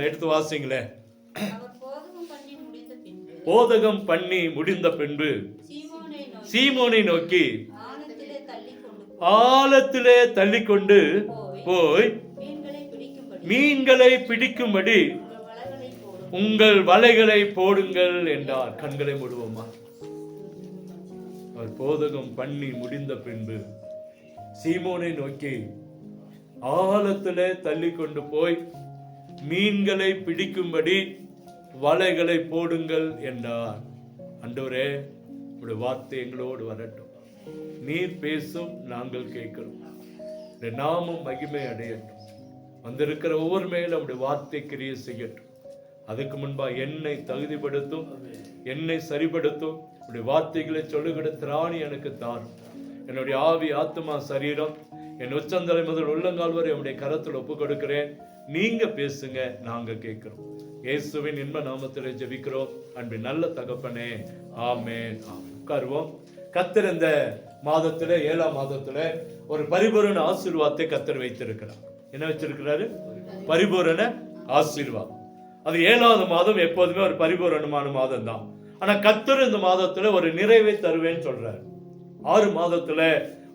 எடுத்து வாசிங்களே. போதகம் பண்ணி முடிந்த பின்பு சீமோனை நோக்கி ஆழத்திலே தள்ளிக்கொண்டு போய் மீன்களை பிடிக்கும்படி உங்கள் வலைகளை போடுங்கள் என்றார். கண்களை மூடுவோமா? அவர் போதகம் பண்ணி முடிந்த பின்பு சீமோனை நோக்கி ஆழத்திலே தள்ளிக்கொண்டு போய் மீன்களை பிடிக்கும்படி வலைகளை போடுங்கள் என்றார். ஆண்டவரே, உடைய வார்த்தை எங்களோடு வரட்டும். நீர் பேசும், நாங்கள் கேட்கிறோம். நாமும் மகிமை அடையட்டும். வந்திருக்கிற ஒவ்வொரு மேலும் உடைய வார்த்தை கிரியை செய்யட்டும். அதுக்கு முன்பா என்னை தகுதிப்படுத்தும், என்னை சரிப்படுத்தும். உடைய வார்த்தைகளை சொல்லுகிற திராணி எனக்கு தாரும். என்னுடைய ஆவி, ஆத்மா, சரீரம், என் உச்சந்தலை முதல் உள்ளங்கால் வரை என்னுடைய கரத்தில் ஒப்பு கொடுக்கிறேன். நீங்க பேசுங்க, நாங்க கேட்கிறோம். இயேசுவின் இன்ப நாமத்திலே ஜெபிக்கிறோம் அன்பின் நல்ல தகப்பனே, ஆமென். உட்காருவோம். கர்த்தர் இந்த மாதத்துல, 7ஆம் மாதத்துல ஒரு பரிபூரண ஆசீர்வாதத்தை கர்த்தர் வைத்திருக்கிறார். என்ன வச்சிருக்கிறாரு? பரிபூரண ஆசீர்வாதம். அது 7வது மாதம் எப்போதுமே ஒரு பரிபூரணமான மாதம் தான். ஆனா கர்த்தர் இந்த மாதத்துல ஒரு நிறைவை தருவேன்னு சொல்றாரு. 6 மாதத்துல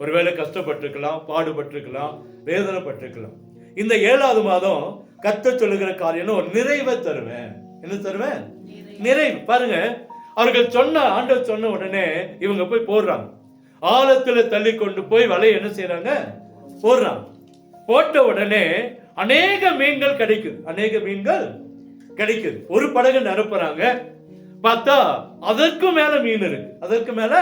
ஒருவேளை கஷ்டப்பட்டிருக்கலாம், பாடுபட்டிருக்கலாம், வேதனைப்பட்டிருக்கலாம். இந்த 7வது மாதம் கர்த்தர் சொல்லுகிற காரியம் ஒரு நிறைவை தருவேன். என்ன தருவேன்? நிறைவு. பாருங்க, அவர்கள் சொன்ன, ஆண்டவர் சொன்ன உடனே இவங்க போய் போடுறாங்க. ஆழத்துல தள்ளி கொண்டு போய் வலையை என்ன செய்யறாங்க? போடுறாங்க. போட்ட உடனே அநேக மீன்கள் கிடைக்குது. அநேக மீன்கள் கிடைக்குது. ஒரு படகு நிரப்புறாங்க. பார்த்தா அதற்கு மேல மீன் இருக்கு. அதற்கு மேல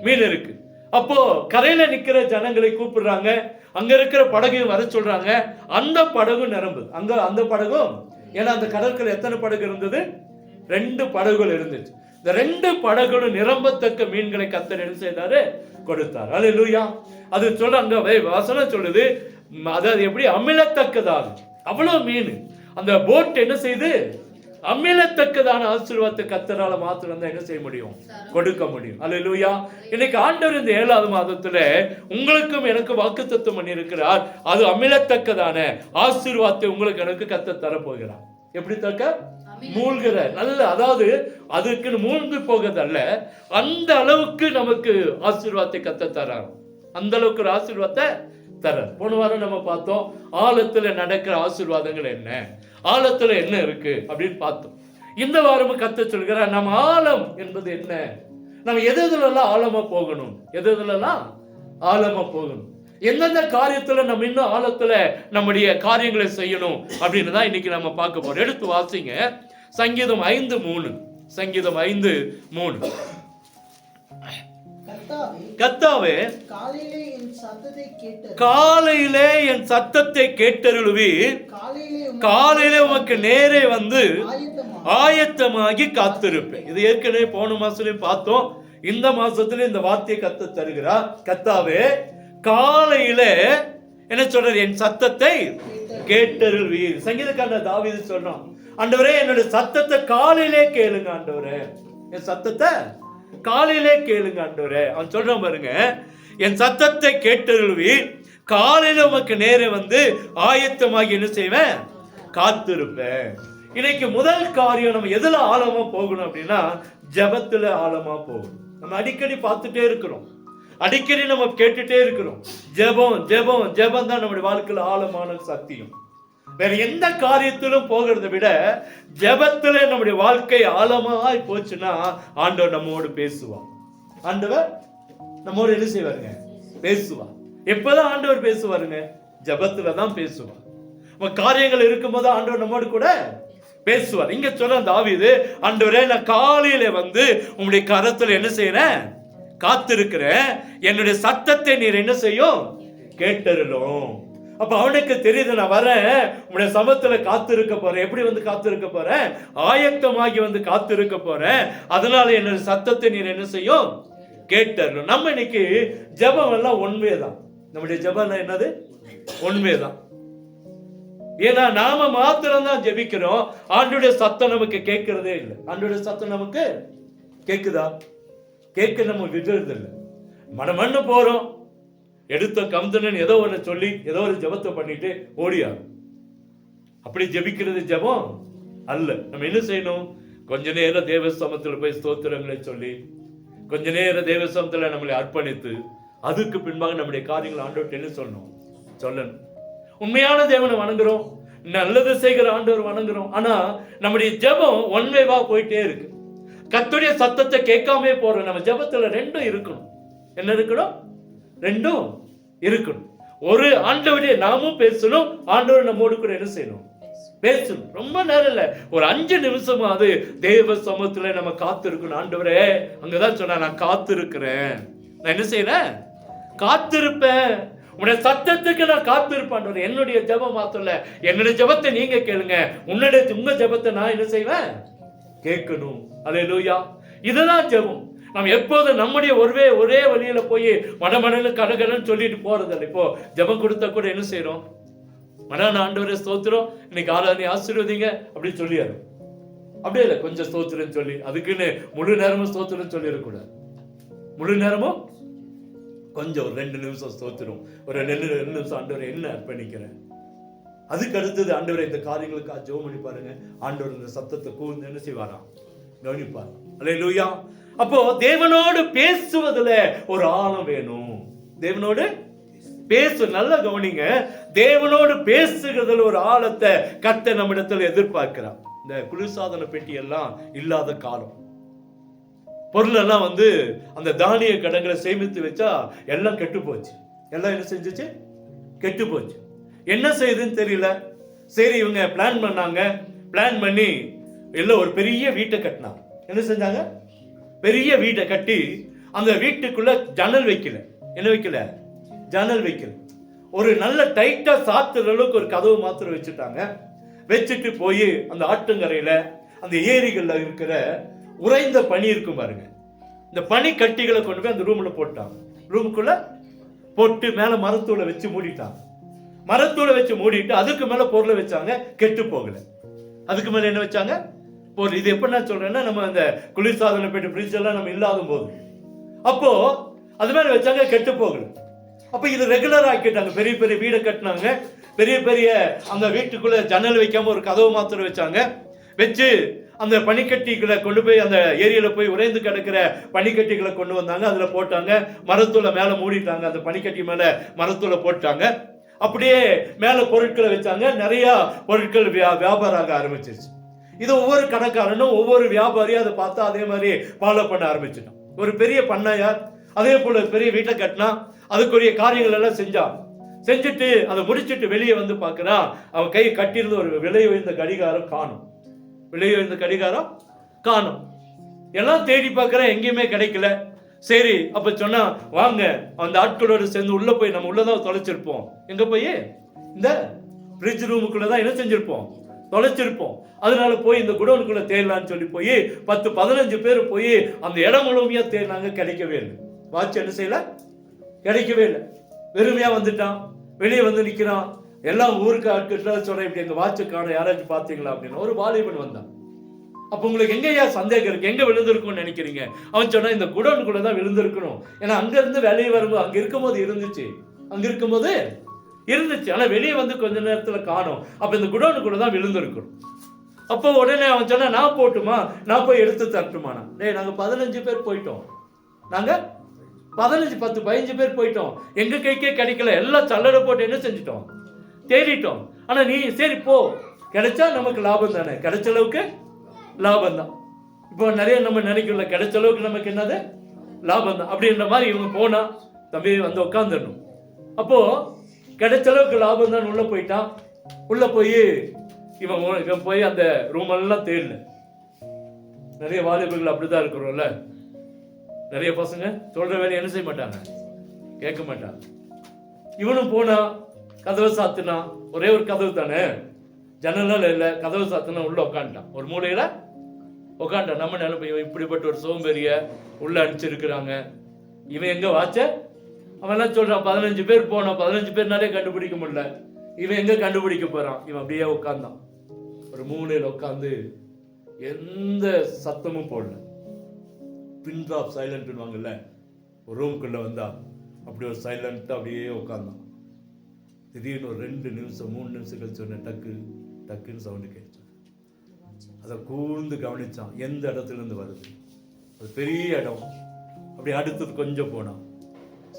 மீன் இருக்கு. அப்போ கரையில நிக்கிற ஜனங்களை கூப்பிடுறாங்க. அங்க இருக்கிற படகையும் வர சொல்றாங்க. அந்த படகு நிரம்புது. அந்த படகும், ஏன்னா அந்த கடற்கரை எத்தனை படகு இருந்தது? 2 படகுகள் இருந்துச்சு. இந்த 2 படகுகளும் நிரம்பத்தக்க மீன்களை கர்த்தர் என்ன செய்தாரு? கொடுத்தார். அல்லேலூயா. அது சொல்ல, அங்க வசனம் சொல்லுது, அதாவது எப்படி அமிலத்தக்கதாக அவ்வளவு மீன். அந்த போட் என்ன செய்து அமிலத்தக்கதான ஆசீர்வாதத்தை கர்த்தரால மாத்திரம் தான் என்ன செய்ய முடியும்? கொடுக்க முடியும். அல்லேலூயா. இன்னைக்கு ஆண்டவர் இந்த 7வது மாதத்துல உங்களுக்கும் எனக்கு வாக்குத்தத்தம் பண்ணி இருக்கிறார். அது அமிலத்தக்கதான ஆசீர்வாதத்தை உங்களுக்கு எனக்கு கர்த்தர் தரப்போகிறார். எப்படி தக்க? மூழ்கிற நல்ல, அதாவது அதுக்கு மூழ்கி போகிறதல்ல, அந்த அளவுக்கு நமக்கு ஆசீர்வாதத்தை கர்த்தர் தரார். அந்த அளவுக்கு ஒரு ஆசீர்வாதத்தை தர. போன வாரம் நம்ம பார்த்தோம், ஆழத்துல நடக்கிற ஆசீர்வாதங்கள் என்ன, ஆழத்துல என்ன இருக்கு அப்படின்னு பார்த்தோம். இந்த வாரமும் கர்த்தர் சொல்கிறார், நம்ம ஆழம் என்பது என்ன, நம்ம எதுலாம் ஆழமா போகணும், எதுலாம் ஆழமா போகணும், எந்தெந்த காரியத்துல நம்ம இன்னும் ஆழத்துல நம்முடைய காரியங்களை செய்யணும் அப்படின்னு தான் இன்னைக்கு நம்ம பார்க்க போறோம். எடுத்து வாசிங்க சங்கீதம் 5:3. சங்கீதம் 5:3. கர்த்தாவே, காலையிலே என் சத்தத்தை கேட்டருளுவி, காலையிலே உமக்கு நேரே வந்து ஆயத்தமாகி காத்திருப்பேன். இது ஏற்கனவே போன மாசத்துலயும் பார்த்தோம். இந்த மாசத்துல இந்த வார்த்தையை கர்த்தர் தருகிறார். கர்த்தாவே, காலையில என்ன சொல்றாரு? என் சத்தத்தை கேட்டருள்வீர். சங்கீதக்காரர் தாவீது சொல்றான், ஆண்டவரே என்னோட சத்தத்தை காலையிலே கேளுங்க ஆண்டவரே, என் சத்தத்தை காலையிலே கேளுங்க ஆண்டவரே. அவன் சொல்றான் பாருங்க, என் சத்தத்தை கேட்டருள்வீர், காலையில உமக்கு நேரே வந்து ஆயத்தமாகி என்ன செய்வேன்? காத்திருப்பேன். இன்னைக்கு முதல் காரியம், நம்ம எதுல ஆழமா போகணும் அப்படின்னா ஜெபத்துல ஆழமா போகணும். நம்ம அடிக்கடி பார்த்துட்டே இருக்கிறோம், அடிக்கடி நம்ம கேட்டுட்டே இருக்கிறோம், ஜெபம் ஜெபம் ஜெபம் தான் நம்முடைய வாழ்க்கையில் ஆழமான சத்தியம். வேற எந்த காரியத்திலும் போகிறத விட ஜெபத்துல நம்முடைய வாழ்க்கை ஆழமாய் போச்சுன்னா ஆண்டவர் நம்மோடு பேசுவார். ஆண்டவர் நம்மோடு என்ன செய்வாருங்க? பேசுவார். எப்பதான் ஆண்டவர் பேசுவாருங்க? ஜெபத்துல தான் பேசுவார். காரியங்கள் இருக்கும்போது ஆண்டவர் நம்மோடு கூட பேசுவார். இங்க சொல்ற தாவீது, ஆண்டவரே நான் காலையில வந்து உங்களுடைய கரத்துல என்ன செய்யறேன்? காத்திருக்கிறேன். என்னுடைய சத்தத்தை நீர் என்ன செய்யும்? கேட்டருளும். அப்ப அவனுக்கு தெரியுது, நான் வரேன், உங்களுடைய சமத்துல காத்திருக்க போறேன். எப்படி வந்து காத்திருக்க போறேன்? ஆயத்தமாகி வந்து காத்திருக்க போறேன். அதனால என்னுடைய சத்தத்தை நீர் என்ன செய்யும்? கேட்டருளும். நம்ம இன்னைக்கு ஜெபம் எல்லாம் உண்மைதான். நம்முடைய ஜெபம் என்னது? உண்மைதான். ஏன்னா நாம மாத்திரம் தான் ஜெபிக்கிறோம். ஆண்டவருடைய சத்தம் நமக்கு கேட்கிறதே இல்லை. ஆண்டவருடைய சத்தம் நமக்கு கேக்குதா? கேட்க நம்ம விடுறது இல்லை. மனமண்ணு போறோம், எடுத்த கம்தனன் ஏதோ ஒன்று சொல்லி ஏதோ ஒரு ஜெபத்தை பண்ணிட்டு ஓடியாரு. அப்படி ஜெபிக்கிறது ஜெபம் அல்ல. நம்ம என்ன செய்யணும்? கொஞ்ச நேரம் தேவ சமூகத்துல போய் ஸ்தோத்திரங்களை சொல்லி, கொஞ்ச நேரம் தேவ சமூகத்துல நம்மளை அர்ப்பணித்து, அதுக்கு பின்பாக நம்முடைய காரியங்களை ஆண்டவர்கிட்ட என்ன சொல்லணும். உண்மையான தேவனை வணங்குறோம், நல்லது செய்கிற ஆண்டவர் வணங்குறோம். ஆனா நம்முடைய ஜெபம் ஒன்வேவா போயிட்டே இருக்கு. கர்த்தருடைய சத்தத்தை கேட்காமே போறோம். நம்ம ஜெபத்துல ரெண்டும் இருக்கணும். என்ன இருக்கணும்? ரெண்டும் இருக்கணும். ஒரு ஆண்டவரே நாமும் பேசணும், ஆண்டவர் நம்மோடு கூட என்ன செய்யணும்? பேசணும். ரொம்ப நேரம் இல்ல, ஒரு 5 நிமிஷமாவது தேவ சமூகத்துல நம்ம காத்திருக்கணும். ஆண்டவரே, அங்கதான் சொன்னா, நான் காத்திருக்கிறேன், நான் என்ன செய்யறேன்? காத்திருப்பேன், உன்னுடைய சத்தத்துக்கு நான் காத்திருப்பேன். என்னுடைய ஜெபம் மாத்தல, என்னுடைய ஜெபத்தை நீங்க கேளுங்க, உங்க ஜெபத்தை நான் என்ன செய்வேன்? கேட்கணும். அல்லேலூயா. இதுதான் ஜெபம். நம்ம எப்போதும் நம்முடைய ஒரே வழியில போய் மடமடன்னு கடகடன்னு சொல்லிட்டு போறதில்லை. இப்போ ஜெபம் கொடுத்தா கூட என்ன செய்யறோம்? மடான ஆண்டவரே ஸ்தோத்திரம், இன்னைக்கு ஆராதனை ஆசீர்வதிங்க அப்படின்னு சொல்லியாரு. அப்படியே இல்லை, கொஞ்சம் ஸ்தோத்திரம் சொல்லி, அதுக்குன்னு முழு நேரமும் ஸ்தோத்திரம் சொல்லி இருக்கக்கூடாது. முழு நேரமும் கொஞ்சம் ஒரு 2 நிமிஷம் ஸ்தோத்திரம், ஒரு 2 நிமிஷம் ஆண்டவரை என்ன அர்ப்பணிக்கிறேன். அதுக்கு அடுத்தது ஆண்டவரை இந்த காரியங்களுக்காக ஜெபம் பண்ணி பாருங்க. ஆண்டவர் இந்த சத்தத்தை கூர்ந்து என்ன செய்வாராம்? கவனிப்பார். அல்லேலூயா. அப்போ தேவனோடு பேசுவதுல ஒரு ஆழம் வேணும். தேவனோடு நல்ல கவனிங்க, தேவனோடு பேசுகிறதுல ஒரு ஆழத்தை கர்த்தர் நம்மிடத்தில் எதிர்பார்க்கிறார். இந்த குளிர்சாதன பெட்டி எல்லாம் இல்லாத காலம், பொருள் எல்லாம் அந்த தானிய கடங்களை சேமித்து வச்சா எல்லாம் கெட்டு போச்சு. எல்லாம் என்ன செஞ்சுச்சு? கெட்டு போச்சு. என்ன செய்யுதுன்னு தெரியல. சரி, இவங்க பிளான் பண்ணாங்க. பிளான் பண்ணி எல்லாம் ஒரு பெரிய வீட்டை கட்டினாங்க. என்ன செஞ்சாங்க? பெரிய வீட்டை கட்டி அந்த வீட்டுக்குள்ள ஜன்னல் வைக்கல. என்ன வைக்கல? ஜன்னல் வைக்கல. ஒரு நல்ல டைட்டா சாத்துற அளவுக்கு ஒரு கதவு மாத்திரம் வச்சுட்டாங்க. வச்சுட்டு போய் அந்த ஆற்றங்கரையில, அந்த ஏரிகள்ல இருக்கிற உறைந்த பனி இருக்கும் பாருங்க, இந்த பனி கட்டிகளை கொண்டு போய் அந்த ரூம்ல போட்டாங்க. ரூமுக்குள்ள போட்டு மேல மரத்தூளை வச்சு மூடிட்டாங்க. மரத்தூளை வச்சு மூடிட்டு அதுக்கு மேல பொருளை வச்சாங்க. கெட்டு போகல. அதுக்கு மேல என்ன வச்சாங்க? பொருள். இது எப்ப நான் சொல்றேன்னா, நம்ம அந்த குளிர்சாதன பெட்டி ஃப்ரிட்ஜ் எல்லாம் நம்ம இல்லாத போது அப்போ அது மேல வச்சாங்க, கெட்டு போகல. அப்ப இது ரெகுலர் ஆக்கிட்டாங்க. பெரிய பெரிய வீடை கட்டினாங்க. பெரிய பெரிய அந்த வீட்டுக்குள்ள ஜன்னல் வைக்காம ஒரு கதவு மாத்திரம் வச்சாங்க. வச்சு அந்த பனிக்கட்டிகளை கொண்டு போய் அந்த ஏரியில போய் உறைந்து கிடக்கிற பனிக்கட்டிகளை கொண்டு வந்தாங்க. அதுல போட்டாங்க. மரத்தூளை மேல மூடிட்டாங்க. அந்த பனிக்கட்டி மேல மரத்தூளை போட்டாங்க. அப்படியே மேல பொருட்களை வச்சாங்க. நிறைய பொருட்கள் வியாபாரம் ஆக ஆரம்பிச்சிருச்சு. இது ஒவ்வொரு கடைக்காரனும் ஒவ்வொரு வியாபாரியும் அதை பார்த்தா அதே மாதிரி ஃபாலோ பண்ண ஆரம்பிச்சிட்டான். ஒரு பெரிய பண்ணையார் அதே போல பெரிய வீட்டை கட்டினா, அதுக்குரிய காரியங்கள் எல்லாம் செஞ்சான். செஞ்சுட்டு அதை முடிச்சுட்டு வெளியே பார்க்கிறான். அவன் கை கட்டியிருந்த ஒரு விலை உயர்ந்த கடிகாரம் காணும். விலை உயர்ந்த கடிகாரம் காணும். எல்லாம் தேடி பார்க்கிறேன், எங்கேயுமே கிடைக்கல. சரி, அப்ப சொன்னா, வாங்க அந்த ஆட்களோடு சேர்ந்து உள்ள போய், நம்ம உள்ளதான் தொலைச்சிருப்போம். எங்க போய்? இந்த ஃப்ரிட்ஜ் ரூமுக்குள்ளதான் என்ன செஞ்சிருப்போம்? தொலைச்சிருப்போம். அதனால போய் இந்த குடோனுக்குள்ள தேடலான்னு சொல்லி போய் 10-15 பேர் போய் அந்த இடம் முழுமையா தேடினாங்க. கிடைக்கவே இல்லை. வாட்ச் என்ன செய்யல? கிடைக்கவே இல்லை. வெறுமையா வந்துட்டான். வெளியே நிக்கிறான். எல்லாம் ஊருக்கு ஆட்கள் சொல்றேன், இப்படி எங்க வாட்சை காண, யாராச்சும் பாத்தீங்களா அப்படின்னு. ஒரு வாலிபன் வந்தான். அப்ப உங்களுக்கு எங்கயா சந்தேகம் இருக்கு? எங்க விழுந்திருக்கும்னு நினைக்கிறீங்க? அவன் சொன்னா, இந்த குடோனுக்குள்ளதான் விழுந்திருக்கணும். ஏன்னா அங்க இருந்து வெளியே வரும்போது, அங்க இருக்கும்போது இருந்துச்சு, ஆனா வெளியே கொஞ்ச நேரத்துல காணும். அப்ப இந்த குடோனுக்குள்ளதான் விழுந்திருக்கணும். அப்போ உடனே அவன் சொன்னா, நான் போட்டுமா, நான் போய் எடுத்து தரட்டுமானா? டேய், நாங்க 15 பேர் போயிட்டோம். நாங்க 10-15 பேர் போயிட்டோம். எங்க கைக்கே கிடைக்கல. எல்லாம் சல்லடை போட்டு என்ன செஞ்சிட்டோம்? தேடிட்டோம். ஆனா நீ சரி போ, கிடைச்சா நமக்கு லாபம் தானே. கிடைச்ச அளவுக்கு லாபம் தான். இப்போ நிறைய நம்ம நினைக்கல, கிடைச்ச அளவுக்கு நமக்கு என்னது? லாபம் தான். அப்படின்ற மாதிரி இவங்க போனா, தம்பி உட்காந்துடணும். அப்போ கிடைச்ச அளவுக்கு லாபம் தான். உள்ள போயிட்டான். உள்ள போய் இவன் போய் அந்த ரூம் எல்லாம் தேடல. நிறைய வாலிபர்கள் அப்படிதான் இருக்கிறோம்ல. நிறைய பசங்க சொல்ற வேலையை என்ன செய்ய மாட்டாங்க? கேட்க மாட்டாங்க. இவனும் போனா, கதவை சாத்தினா. ஒரே ஒரு கதவு தானே, ஜன்னல் இல்ல. கதவை சாத்தினா உள்ள உட்காந்துட்டான். ஒரு மூலையில உட்காந்துட்டான். நம்ம நினைப்ப, இவன் இப்படிப்பட்ட ஒரு சோம்பேறிய உள்ள அனுப்பிச்சிருக்கிறாங்க. இவன் எங்க வாட்ச? அவன் எல்லாம் சொல்றான், 15 பேர் போனான். 15 பேர்னாலே கண்டுபிடிக்க முடியல. இவன் எங்க கண்டுபிடிக்க போறான்? இவன் அப்படியே உட்கார்ந்தான். ஒரு மூலையில உட்காந்து எந்த சத்தமும் போடல. பின் ட்ராப் சைலண்ட் வாங்கல. ஒரு ரூம்குள்ள வந்தா அப்படி ஒரு சைலண்டா அப்படியே உட்கார்ந்தான். திடீர்னு ஒரு 2 நிமிஷம் 3 நிமிஷம் கழிச்சு டக்கு டக்குன்னு சவுண்டு கேட்டு அதை கூர்ந்து கவனிச்சான். எந்த இடத்துல இருந்து வருது? அது பெரிய இடம். அப்படி அடுத்தது கொஞ்சம் போனான்,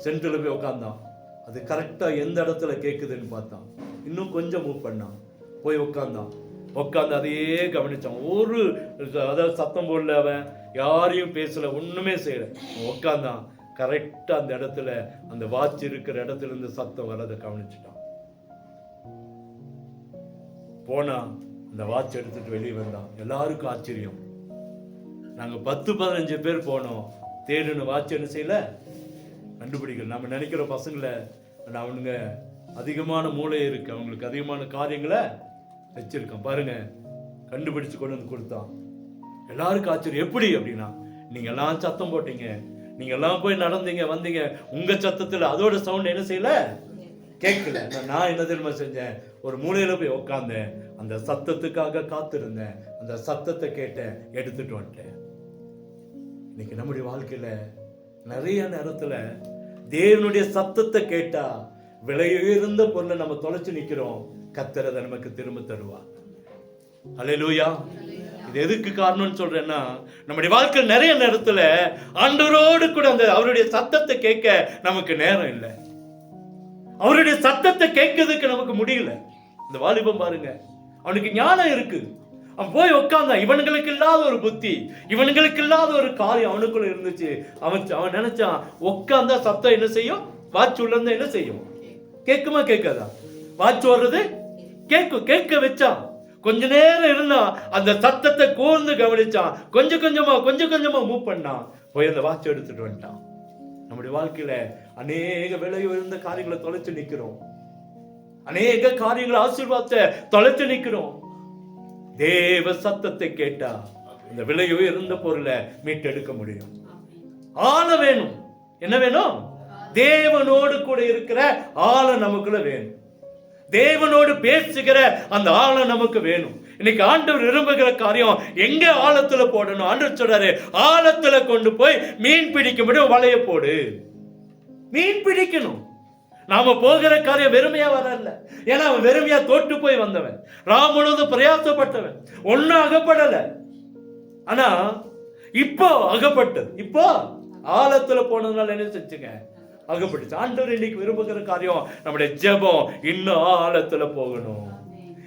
சென்டரில் போய் உட்காந்தான். அது கரெக்டாக எந்த இடத்துல கேட்குதுன்னு பார்த்தான். இன்னும் கொஞ்சம் மூவ் பண்ணான், போய் உட்காந்து அதையே கவனிச்சான். ஒரு அதாவது சத்தம் போடல, அவன் யாரையும் பேசல, ஒண்ணுமே செய்யல, உட்காந்தான். கரெக்டா அந்த இடத்துல, அந்த வாட்ச் இருக்கிற இடத்துல இருந்து சத்தம் வரதை கவனிச்சுட்டான். போனா அந்த வாட்ச் எடுத்துட்டு வெளியே வந்தான். எல்லாருக்கும் ஆச்சரியம். நாங்க 10-15 பேர் போனோம், தேடுன வாட்ச் என்ன செய்யல, கண்டுபிடிக்கல. நம்ம நினைக்கிற பசங்களை அவனுங்க அதிகமான மூளை இருக்கு, அவங்களுக்கு அதிகமான காரியங்களை வச்சிருக்கான். பாருங்க, கண்டுபிடிச்சு கொண்டு வந்து கொடுத்தான். எல்லாருக்கும் ஆச்சரியம். எப்படி அப்படின்னா, நீங்க எல்லாம் சத்தம் போட்டீங்க, நீங்க எல்லாம் போய் நடந்தீங்க வந்தீங்க, உங்க சத்தத்துல அதோட சவுண்ட் என்ன செய்யல, கேட்கல. நான் என்ன தெரியுமா செஞ்சேன், ஒரு மூலையில போய் உட்காந்தேன், அந்த சத்தத்துக்காக காத்திருந்தேன், அந்த சத்தத்தை கேட்டேன், எடுத்துட்டு வந்துட்டேன். இன்னைக்கு நம்முடைய வாழ்க்கையில நிறைய நேரத்துல தேவனுடைய சத்தத்தை கேட்டா விலையுயர்ந்த பொருளை நம்ம தொலைச்சு நிக்கிறோம். கர்த்தர் அதை நமக்கு திரும்ப தருவார். அல்லேலூயா. இது எதுக்கு காரணம்னு சொல்றேன்னா, நம்முடைய வாழ்க்கை நிறைய நேரத்துல ஆண்டவரோடு கூட அந்த அவருடைய சத்தத்தை கேட்க நமக்கு நேரம் இல்லை. அவருடைய சத்தத்தை கேட்கறதுக்கு நமக்கு முடியல. இந்த வாலிபம் பாருங்க, அவனுக்கு ஞானம் இருக்கு, அவன் போய் உட்கார்ந்தான். இவனுங்களுக்கு இல்லாத ஒரு புத்தி, இவனுங்களுக்கு இல்லாத ஒரு காரியம் அவனுக்குள்ள இருந்துச்சு. அவன் நினைச்சான், உட்கார்ந்தா சத்தம் என்ன செய்யும், வாட்ச் உள்ள இருந்தா என்ன செய்யும், கேட்குமா கேட்காதா? வாட்ச் வர்றது கேட்கும், கேட்க வச்சான். கொஞ்ச நேரம் இருந்தா அந்த சத்தத்தை கூர்ந்து கவனிச்சான். கொஞ்சம் கொஞ்சமா மூவ் பண்ணான், போய் அந்த வாட்ச் எடுத்துட்டு வந்துட்டான். நம்முடைய வாழ்க்கையில அநேக விலை உயர்ந்த காரியங்களை தொலைச்சு நிக்கிறோம், அநேக காரியங்களை ஆசீர்வாதத்தை தொலைச்சு நிக்கிறோம். தேவ சத்தத்தை கேட்டா இந்த விலை உயர்ந்த பொருளை மீட்டெடுக்க முடியும். ஆள வேணும். என்ன வேணும்? தேவனோடு கூட இருக்கிற ஆள நமக்குள்ள வேணும். தேவனோடு பேசுகிற அந்த ஆழம் நமக்கு வேணும். இன்னைக்கு ஆண்டவர் விரும்புகிற காரியம் எங்க ஆழத்துல போடணும். ஆண்டவர் சொல்றாரு, ஆழத்துல கொண்டு போய் மீன் பிடிக்க முடியும், வலைய போடு. மீன் பிடிக்கணும். நாம போகிற காரியம் வெறுமையா வரல. ஏன்னா அவன் வெறுமையா தோற்று போய் வந்தவன், ராமுழுது பிரயாசப்பட்டவன், ஒன்னும் அகப்படல. ஆனா இப்போ அகப்பட்டது, இப்போ ஆழத்துல போனதுனால என்ன செஞ்சுங்க, அகப்பட்டுச்சு. ஆண்டவர் இன்னைக்கு விரும்புகிற காரியம் நம்முடைய ஜெபம் இன்னும் ஆழத்துல போகணும்.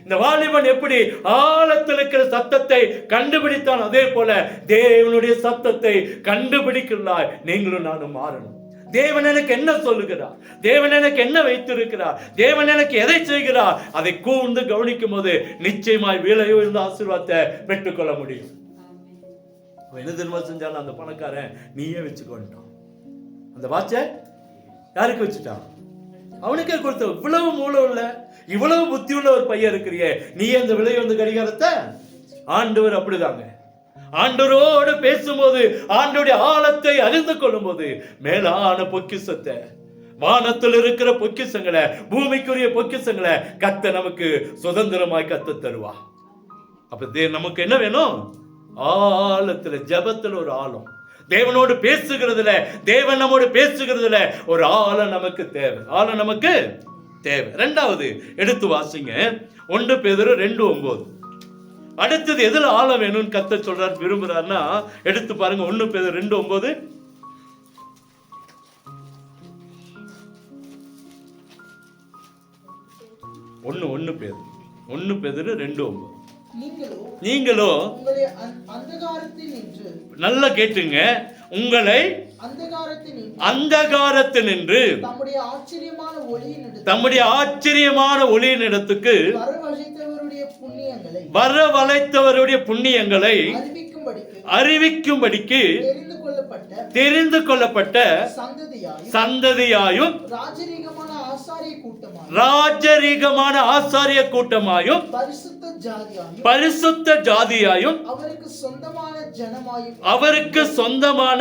இந்த வாலிபன் எப்படி ஆழத்தில் இருக்கிற சத்தத்தை கண்டுபிடித்தான், அதே போல தேவனுடைய சத்தத்தை கண்டுபிடிக்கிறாய் நீங்களும் நானும் மாறணும். தேவன் எனக்கு என்ன சொல்லுகிறார், தேவன் எனக்கு என்ன வைத்திருக்கிறார், தேவன் எனக்கு எதை செய்கிறார், அதை கூர்ந்து கவனிக்கும் போது நிச்சயமாய் விலையோ இருந்த ஆசீர்வாதத்தை பெற்றுக்கொள்ள முடியும். என்ன தெரியுமா செஞ்சாலும் அந்த பணக்காரன் நீயே வச்சுக்கொண்டான். அந்த வாட்சை யாருக்கு வச்சுட்டான்? அவனுக்கே கொடுத்த. இவ்வளவு மூலம் உள்ள, இவ்வளவு புத்தி உள்ள ஒரு பையன் இருக்கிறியே, நீ அந்த விலை வந்து கடிகாரத்தை. ஆண்டவர் அப்படிதாங்க. ஆண்டவரோடு பேசும்போது, ஆண்டவருடைய ஆழத்தை அறிந்து கொள்ளும் போது, மேலான பொக்கிஷத்தை, வானத்தில் இருக்கிற பொக்கிஷங்களை, பூமிக்குரிய பொக்கிஷங்களை கர்த்தர் நமக்கு சுதந்திரமாய் கர்த்தர் தருவா. அப்ப நமக்கு என்ன வேணும்? ஆழத்துல, ஜெபத்துல ஒரு ஆழம். தேவனோடு பேசுகிறதுல, தேவன் நம்மோடு பேசுகிறதுல ஒரு ஆழம் நமக்கு தேவை. ஆழம் நமக்கு தேவை. இரண்டாவது எடுத்து வாசிங்க, 1 பேதுரு 2:9. அடுத்தது எதுல ஆழம் வேணும்னு கர்த்தர் சொல்றார், விரும்புறாருன்னா எடுத்து பாருங்க. 1 பேதுரு 2:9. 1 பேதுரு 2:9. நீங்களோ நல்லா கேட்டுங்க, உங்களை அந்தகாரத்தினின்று தம்முடைய ஆச்சரியமான ஒளியினிடத்துக்கு வரவழைத்தவருடைய புண்ணியங்களை அறிவிக்கும்படிக்கு தெரிந்து கொள்ளப்பட்ட சந்ததியாயும் ராஜரீகமான ஆசாரிய கூட்டமாயும் பரிசுத்த ஜாதியாயும் அவருக்கு சொந்தமான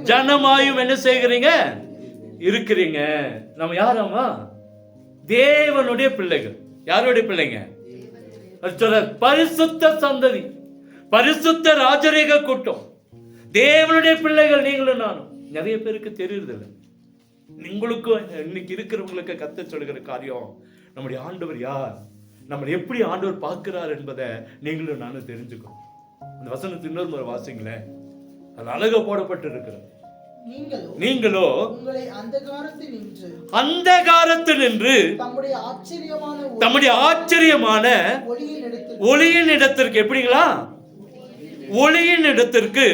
ஜனமாயும் என்ன செய்கிறீங்க, இருக்கிறீங்க. நம்ம யாராமா? தேவனுடைய பிள்ளைகள். யாருடைய பிள்ளைங்க? பரிசுத்த சந்ததி, பரிசுத்த ராஜரீக கூட்டம், தேவனுடைய பிள்ளைகள் நீங்களும் நானும். நிறைய பேருக்கு தெரியுறதில்லை. உங்களுக்கும் இன்னைக்கு இருக்கிறவங்களுக்கு கர்த்தர் சொல்லுகிற காரியம், நம்முடைய ஆண்டவர் யார், நம்மளை எப்படி ஆண்டவர் பார்க்கிறார் என்பதை நீங்களும் நானும் தெரிஞ்சுக்கணும். அந்த வசனத்தின் இன்னொரு முறை வாசிங்களேன். அது அழகா போடப்பட்டு இருக்கிறது. நீங்களோ உங்களை அந்தகாரத்தில் நின்று தம்முடைய ஆச்சரியமான ஒளியின் இடத்திற்கு, எப்படிங்களா, ஒளியின் இடத்திற்கு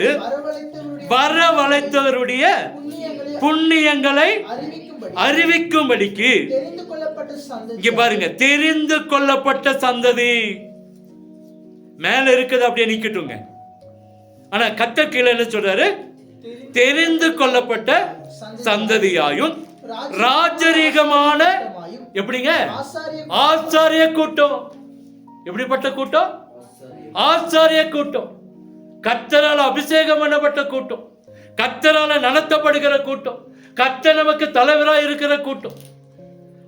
வரவழைத்தவருடைய புண்ணியங்களை அறிவிக்கும்படிக்கு, இங்க பாருங்க, தெரிந்து கொள்ளப்பட்ட சந்ததி. மேல இருக்குது அப்படியே நிக்கட்டுங்க. ஆனா கட்ட கீழே என்ன சொல்றாரு? தெரிந்து கொள்ளப்பட்ட சந்ததியாயும் ராஜரீகமான, எப்படிங்க, ஆசாரிய கூட்டம். எப்படிப்பட்ட கூட்டம்? ஆசாரிய கூட்டம். கர்த்தரால் அபிஷேகம் பண்ணப்பட்ட கூட்டம், கர்த்தரால நடத்தப்படுகிற கூட்டம், கர்த்தர் நமக்கு தலைவராக இருக்கிற கூட்டம்.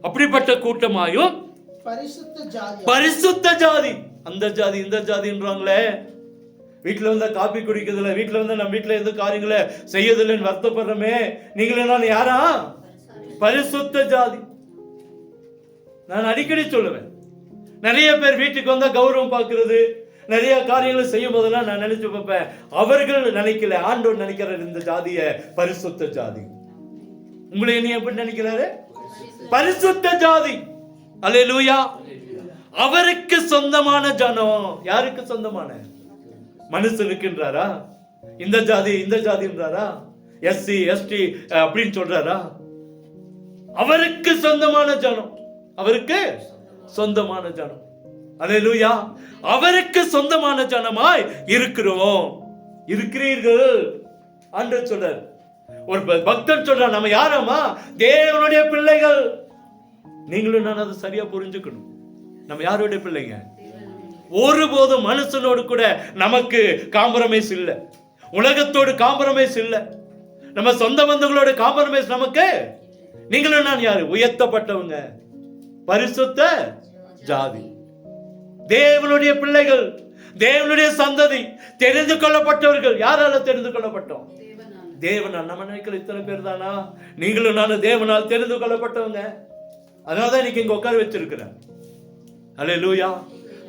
அப்படிப்பட்ட கூட்டமாயும் பரிசுத்த ஜாதி. அந்த ஜாதி இந்த ஜாதின்றாங்களே, வீட்டுல வந்தா காப்பி குடிக்கிறதுல, வீட்டுல வந்தா நம்ம வீட்டுல எந்த காரியங்களை செய்யதில்லைன்னு வருத்தப்படுறோமே, நீங்களும் நான் யாரா? பரிசுத்த ஜாதி. நான் அடிக்கடி சொல்லுவேன், நிறைய பேர் வீட்டுக்கு வந்தா கௌரவம் பார்க்கிறது, நிறைய காரியங்களை செய்யும் போதெல்லாம் நான் நினைச்சு பார்ப்பேன், அவர்கள் நினைக்கல, ஆண்டவர் நினைக்கிறார் இந்த ஜாதிய பரிசுத்த ஜாதி. உங்களை என்ன எப்படி நினைக்கிறாரு? பரிசுத்த ஜாதி. அல்லேலூயா. அவருக்கு சொந்தமான ஜனம். யாருக்கு சொந்தமான? மனுஷனுக்குன்றாரா? இந்த ஜாதி இந்த ஜாதின்றாரா? எஸ்சி எஸ்டி அப்படின்னு சொல்றாரா? அவருக்கு சொந்தமான ஜனம், அவருக்கு சொந்தமான ஜனம். அல்லேலூயா. அவருக்கு சொந்தமான ஜனமாய் இருக்கிறோம், இருக்கிறீர்கள் ஆண்டவர் சொல்றார். ஒரு பக்தன் சொல்றார், நம்ம யாரம்மா? தேவனுடைய பிள்ளைகள். நீங்களும் நான் அதை சரியா புரிஞ்சுக்கணும். நம்ம யாருடைய பிள்ளைங்க? ஒருபோதும் மனுஷனோடு கூட நமக்கு காம்ப்ரமைஸ் இல்லை, உலகத்தோடு காம்ப்ரமைஸ் இல்லை, நம்ம சொந்த பந்தங்களோட காம்ப்ரமைஸ் நமக்கு. நீங்களும் நான் யாரு? உயர்த்தப்பட்டவங்க, பரிசுத்த ஜாதி, தேவனுடைய பிள்ளைகள், தேவனுடைய சந்ததி, தெரிந்து கொள்ளப்பட்டவர்கள். யாரால தெரிந்து கொள்ளப்பட்டோம்? தேவனால். நம்ம நினைக்கிற இத்தனை பேர் தானா? நீங்களும் நானும் தேவனால் தெரிந்து கொள்ளப்பட்டவங்க. அதனாலதான் இன்னைக்கு இங்க உட்கார வச்சிருக்கிறேன். அல்லேலூயா.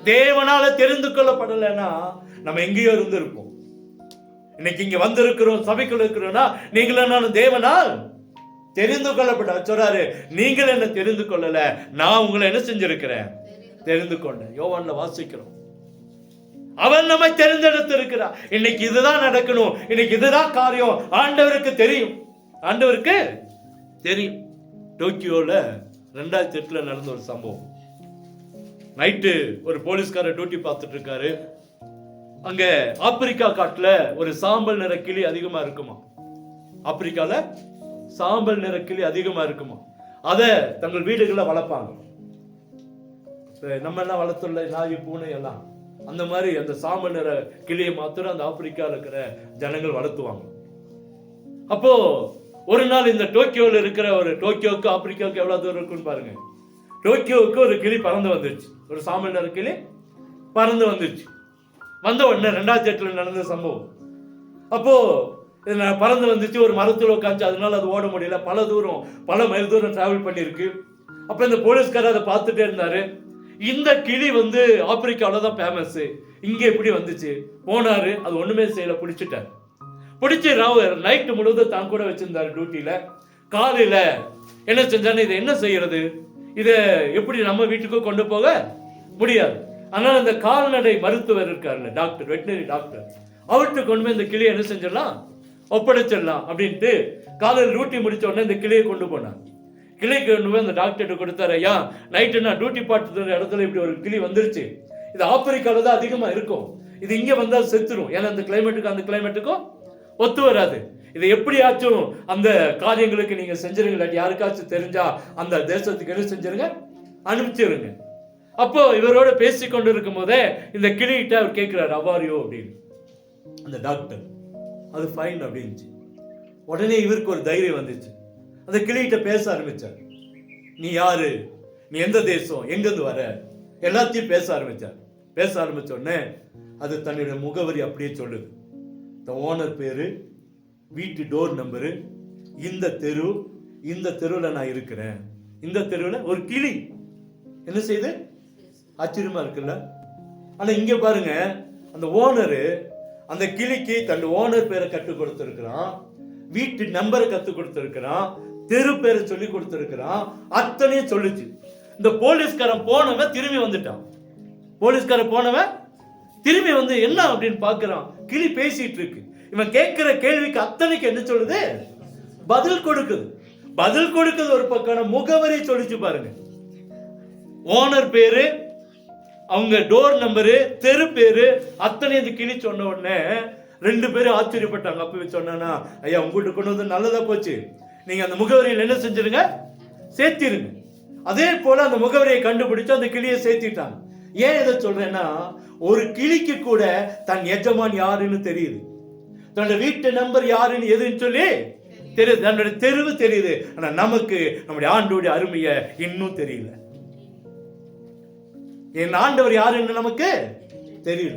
தேவனால தெரிந்து கொள்ளப்படலைன்னா நம்ம எங்கேயோ இருந்திருப்போம். இன்னைக்கு இங்க வந்திருக்கிறோம், சபைக்குள்ள இருக்கிறோம்னா நீங்களும் நானும் தேவனால் தெரிந்து கொள்ளப்பட்ட. சொல்றாரு, நீங்கள் என்ன தெரிந்து கொள்ளல, நான் உங்களை என்ன செஞ்சிருக்கிறேன்? தெரிந்து கொண்டேன். யோவான்ல வாசிக்கிறோம், அவன் நம்மை தெரிந்தெடுத்து இருக்கிறார். இன்னைக்கு இதுதான் நடக்கணும், இன்னைக்கு இதுதான் காரியம். ஆண்டவருக்கு தெரியும், ஆண்டவருக்கு தெரியும். டோக்கியோல 2008 நடந்த ஒரு சம்பவம். நைட்டு ஒரு போலீஸ்காரர் டியூட்டி பார்த்துட்டு இருக்காரு. அங்க ஆப்பிரிக்கா காட்டுல ஒரு சாம்பல் நிற கிளி அதிகமா இருக்குமா. ஆப்பிரிக்கால சாம்பல் நிற கிளி அதிகமா இருக்குமா. அத தங்கள் வீடுகளை வளர்ப்பாங்க. நம்ம எல்லாம் வளர்த்துள்ள நாய் பூனை எல்லாம் அந்த மாதிரி அந்த சாம்பல் நிற கிளியை மாத்திரம் அந்த ஆப்பிரிக்கால இருக்கிற ஜனங்கள் வளர்த்துவாங்க. அப்போ ஒரு நாள் இந்த டோக்கியோல இருக்கிற, ஒரு டோக்கியோவுக்கு ஆப்பிரிக்காவுக்கு எவ்வளவு தூரம் இருக்குன்னு பாருங்க. டோக்கியோவுக்கு ஒரு கிளி பறந்து வந்துருச்சு, ஒரு சாம்பல் நிற கிளி பறந்து வந்துருச்சு. வந்த உடனே 2008 நடந்த சம்பவம். அப்போ பறந்து வந்துச்சு, ஒரு மரத்தில் உட்காந்து, அதனால அது ஓட முடியல, பல மைல் தூரம் டிராவல் பண்ணிருக்கு. அப்ப இந்த போலீஸ்காரர் அதை பார்த்துட்டே இருந்தாரு. இந்த கிளி ஆப்பிரிக்காவில தான் ஃபேமஸ், இங்க எப்படி வந்துச்சு? போனாரு, அது ஒண்ணுமே செய்யல, பிடிச்சிட்டாரு. பிடிச்சி நைட்டு முழுவதும் தான் கூட வச்சிருந்தாரு டியூட்டியில. காலையில என்ன செஞ்சாரு, இதை என்ன செய்யறது, இதை எப்படி நம்ம வீட்டுக்கு கொண்டு போக முடியாது. அதனால இந்த கால்நடை மருத்துவர் இருக்காருல்ல, டாக்டர், வெட்டினரி டாக்டர், அவர்கிட்ட கொண்டு போய் இந்த கிளியை என்ன செஞ்சிடலாம், ஒப்படைச்சிடலாம் அப்படின்ட்டு காலையில் டியூட்டி முடிச்ச உடனே இந்த கிளியை கொண்டு போனார். கிளிக்கு கொண்டு போய் அந்த டாக்டர்கிட்ட கொடுத்தாரு. ஐயா, நைட்டு நான் டியூட்டி பார்த்துற இடத்துல இப்படி ஒரு கிளி வந்துருச்சு, இது ஆப்பிரிக்கால தான் அதிகமா இருக்கும், இது இங்க வந்தால் செத்துரும், ஏன்னா அந்த கிளைமேட்டுக்கு அந்த கிளைமேட்டுக்கும் ஒத்து வராது. இதை எப்படியாச்சும் அந்த காரியங்களுக்கு நீங்க செஞ்சிருங்க, யாருக்காச்சும் தெரிஞ்சா அந்த தேசத்துக்கு என்ன செஞ்சிருங்க, அனுப்பிச்சிருங்க. அப்போ இவரோட பேசி கொண்டு இருக்கும் போதே இந்த கிளிகிட்ட அவர் கேட்கிறார், அவாரியோ அப்படின்னு. அந்த டாக்டர் அது ஃபைன் அப்படின்ச்சு. உடனே இவருக்கு ஒரு தைரியம் வந்துச்சு. அந்த கிளிகிட்ட பேச ஆரம்பிச்சார். நீ யாரு, நீ எந்த தேசம், எங்கிருந்து வர, எல்லாத்தையும் பேச ஆரம்பிச்சார். பேச ஆரம்பிச்ச உடனே அது தன்னுடைய முகவரி அப்படியே சொல்லுது. ஓனர் பேரு, வீட்டு டோர் நம்பரு, இந்த தெரு, இந்த தெருவில் நான் இருக்கிறேன். இந்த தெருவில் ஒரு கிளி என்ன செய்யுது, ஆச்சரியமா இருக்குல்ல? ஆனா இங்க பாருங்க, அந்த ஓனரு அந்த கிளிக்கு தன் ஓனர் பேரை கற்றுக் கொடுத்திருக்கிறான், வீட்டு நம்பரை கற்றுக் கொடுத்திருக்கிறான், தெரு பேரை சொல்லி கொடுத்திருக்கிறான், அத்தனையும் சொல்லிச்சு. இந்த போலீஸ்காரன் போனவன் திரும்பி வந்துட்டான். போலீஸ்காரன் போனவன் திரும்பி வந்து என்ன அப்படின்னு பாக்குறான், கிளி பேசிட்டு இருக்கு. இவன் கேட்கிற கேள்விக்கு அத்தனைக்கு என்ன சொல்லுது? பதில் கொடுக்குது. பதில் கொடுக்குது ஒரு பக்கம், முகவரி சொல்லிச்சு பாருங்க. ஓனர் பேரு, அவங்க டோர் நம்பரு, தெரு பேரு, அத்தனை இந்த கிளி சொன்ன உடனே 2 பேரும் ஆச்சரியப்பட்டாங்க. அப்பவே சொன்னா, ஐயா உங்கள்கிட்ட கொண்டு வந்து நல்லதா போச்சு, நீங்க அந்த முகவரியில் என்ன செஞ்சிருங்க, சேர்த்திருங்க. அதே போல அந்த முகவரியை கண்டுபிடிச்சு அந்த கிளியை சேர்த்திட்டாங்க. ஏன் இதை சொல்றேன்னா, ஒரு கிளிக்கு கூட தன் எஜமான் யாருன்னு தெரியுது, தன்னோட வீட்டு நம்பர் யாருன்னு எதுன்னு சொல்லி தெரியுது, தன்னோட தெருவு தெரியுது. ஆனா நமக்கு நம்முடைய ஆண்டவருடைய அருமையை இன்னும் தெரியல. என் ஆண்டவர் யாருன்னு நமக்கு தெரியல.